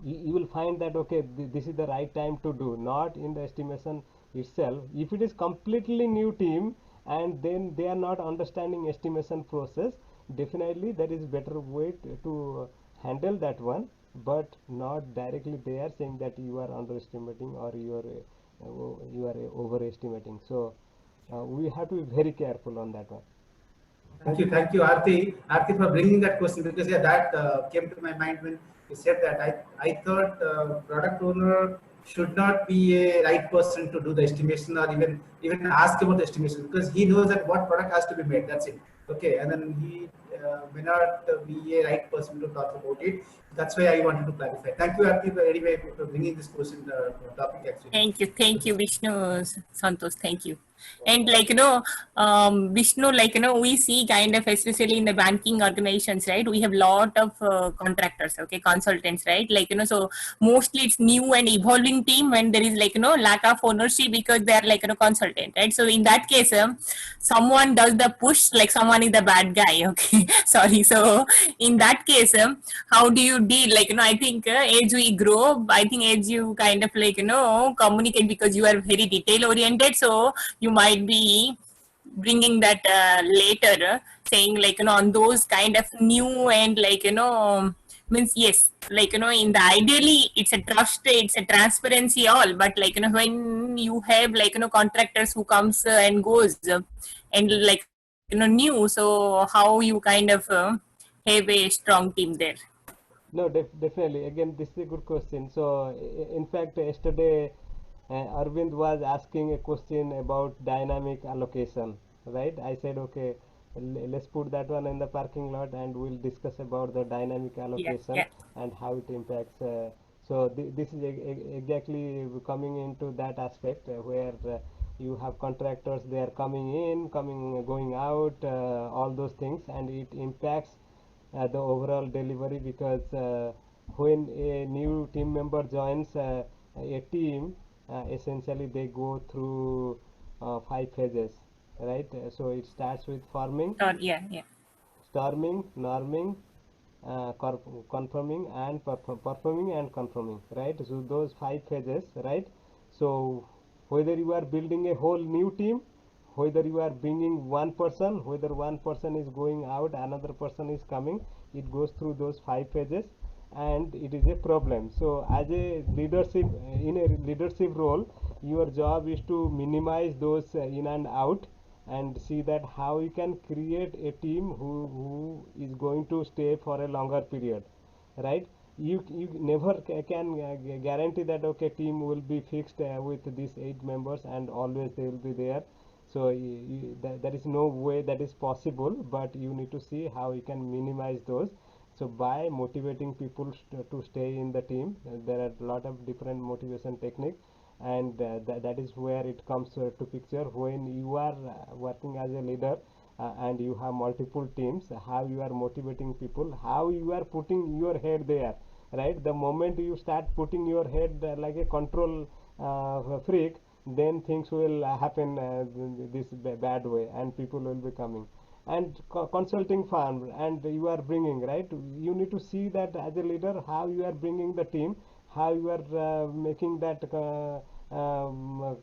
you will find that okay, this is the right time to do, not in the estimation itself. If it is completely new team and then they are not understanding estimation process, definitely there is better way to handle that one, but not directly they are saying that you are underestimating or you are overestimating. So we have to be very careful on that one. Thank you, Aarti, for bringing that question, because yeah, that came to my mind when you said that. I thought product owner should not be a right person to do the estimation or even ask about the estimation, because he knows that what product has to be made. That's it. Okay, and then he may not be a right person to talk about it. That's why I wanted to clarify. Thank you, Aarti, anyway, for bringing this question topic actually. Thank you, Vishnu, Santosh. Thank you. And like Vishnu, like we see kind of especially in the banking organizations, right? We have lot of contractors, okay, consultants, right? Like so mostly it's new and evolving team when there is like lack of ownership because they are like consultant, right? So in that case, someone does the push, like someone is the bad guy, okay. Sorry. So in that case, how do you deal? Like I think as we grow, I think as you kind of like communicate, because you are very detail oriented, so you might be bringing that later, saying like on those kind of new and like means yes, like in the ideally it's a trust, it's a transparency all, but like when you have like contractors who comes and goes and like new, so how you kind of have a strong team there? No, definitely. Again, this is a good question. So, in fact, yesterday Arvind was asking a question about dynamic allocation, right? I said, okay, let's put that one in the parking lot and we'll discuss about the dynamic allocation Yeah. and how it impacts. So, this is exactly coming into that aspect where you have contractors, they are coming in, going out, all those things, and it impacts the overall delivery because when a new team member joins a team, essentially they go through 5 phases, right? So it starts with forming, Yeah. storming, norming, confirming, and performing and confirming, right? So those 5 phases, right? So whether you are building a whole new team, whether you are bringing one person, whether one person is going out, another person is coming, it goes through those 5 phases, and it is a problem. So as a leadership, in a leadership role, your job is to minimize those in and out, and see that how you can create a team who is going to stay for a longer period, right? You never can guarantee that okay, team will be fixed with these 8 members and always they will be there. So there is no way that is possible, but you need to see how you can minimize those. So by motivating people to stay in the team, there are a lot of different motivation techniques, and that is where it comes to picture when you are working as a leader and you have multiple teams, how you are motivating people, how you are putting your head there, right? The moment you start putting your head like a control freak, then things will happen this bad way and people will be coming. And consulting firm, and you are bringing, right? You need to see that as a leader how you are bringing the team, how you are making that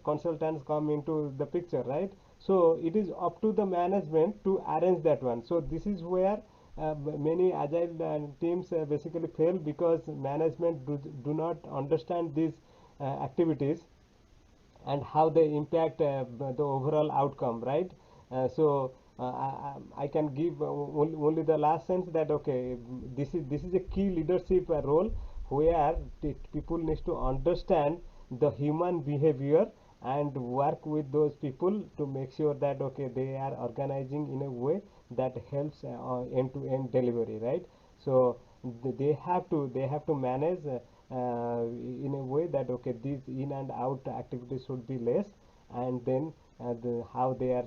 consultants come into the picture, right? So it is up to the management to arrange that one. So this is where many agile teams basically fail because management do not understand these activities and how they impact the overall outcome, right? I can give only the last sense that okay, this is a key leadership role where people need to understand the human behavior and work with those people to make sure that okay, they are organizing in a way that helps end-to-end delivery, right? So they have to manage in a way that okay, these in and out activities should be less, and then how they are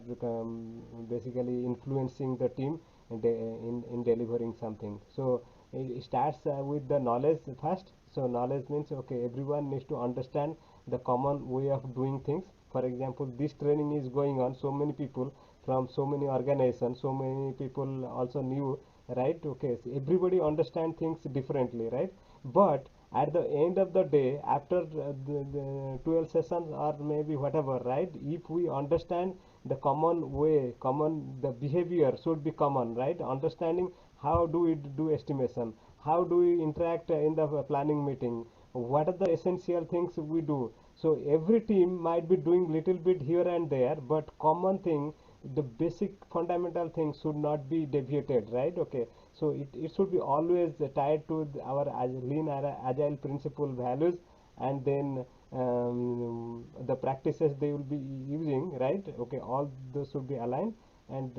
basically influencing the team in delivering something. So it starts with the knowledge first. So knowledge means okay, everyone needs to understand the common way of doing things. For example, this training is going on, so many people from so many organizations, so many people also new, right? Okay, so everybody understand things differently, right? But at the end of the day, after the 12 sessions or maybe whatever, right? If we understand the common way, the behavior should be common, right? Understanding how do we do estimation, how do we interact in the planning meeting, what are the essential things we do. So every team might be doing little bit here and there, but common thing, the basic fundamental things should not be deviated, right? Okay, so it should be always tied to our lean agile principle values, and then the practices they will be using, right? Okay, all those should be aligned, and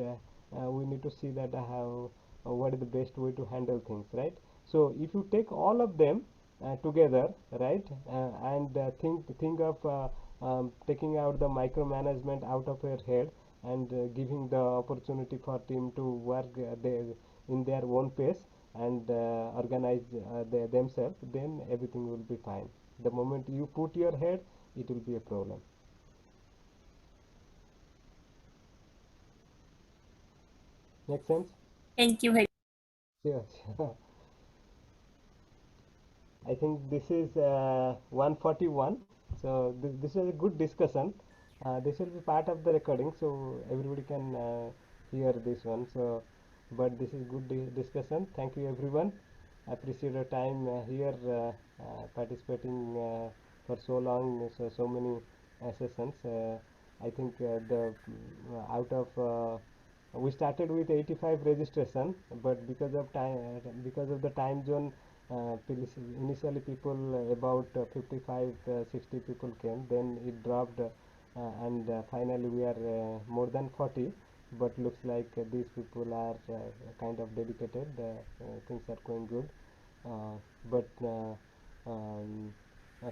we need to see that how what is the best way to handle things, right? So if you take all of them together, right, and think of taking out the micromanagement out of your head, and giving the opportunity for team to work in their own pace and organize themselves, then everything will be fine. The moment you put your head, it will be a problem. Make sense? Thank you very Sure. I think this is 141. So this is a good discussion. This will be part of the recording, so everybody can hear this one. So, but this is good discussion. Thank you, everyone. I appreciate your time here, participating for so long, so many sessions. I think the out of we started with 85 registration, but because of the time zone, initially people about 55 60 people came, then it dropped, and finally we are more than 40, but looks like these people are kind of dedicated. Things are going good, but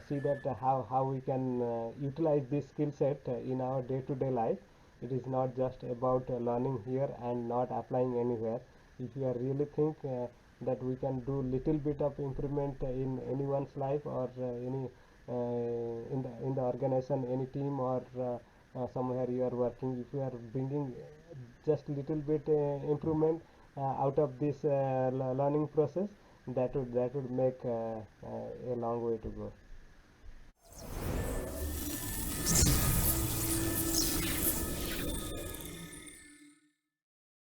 see that how we can utilize this skill set in our day-to-day life. It is not just about learning here and not applying anywhere. If you are really think that we can do little bit of improvement in anyone's life, or any in the organization, any team, or somewhere you are working, if you are bringing just little bit improvement out of this learning process, that would make a long way to go.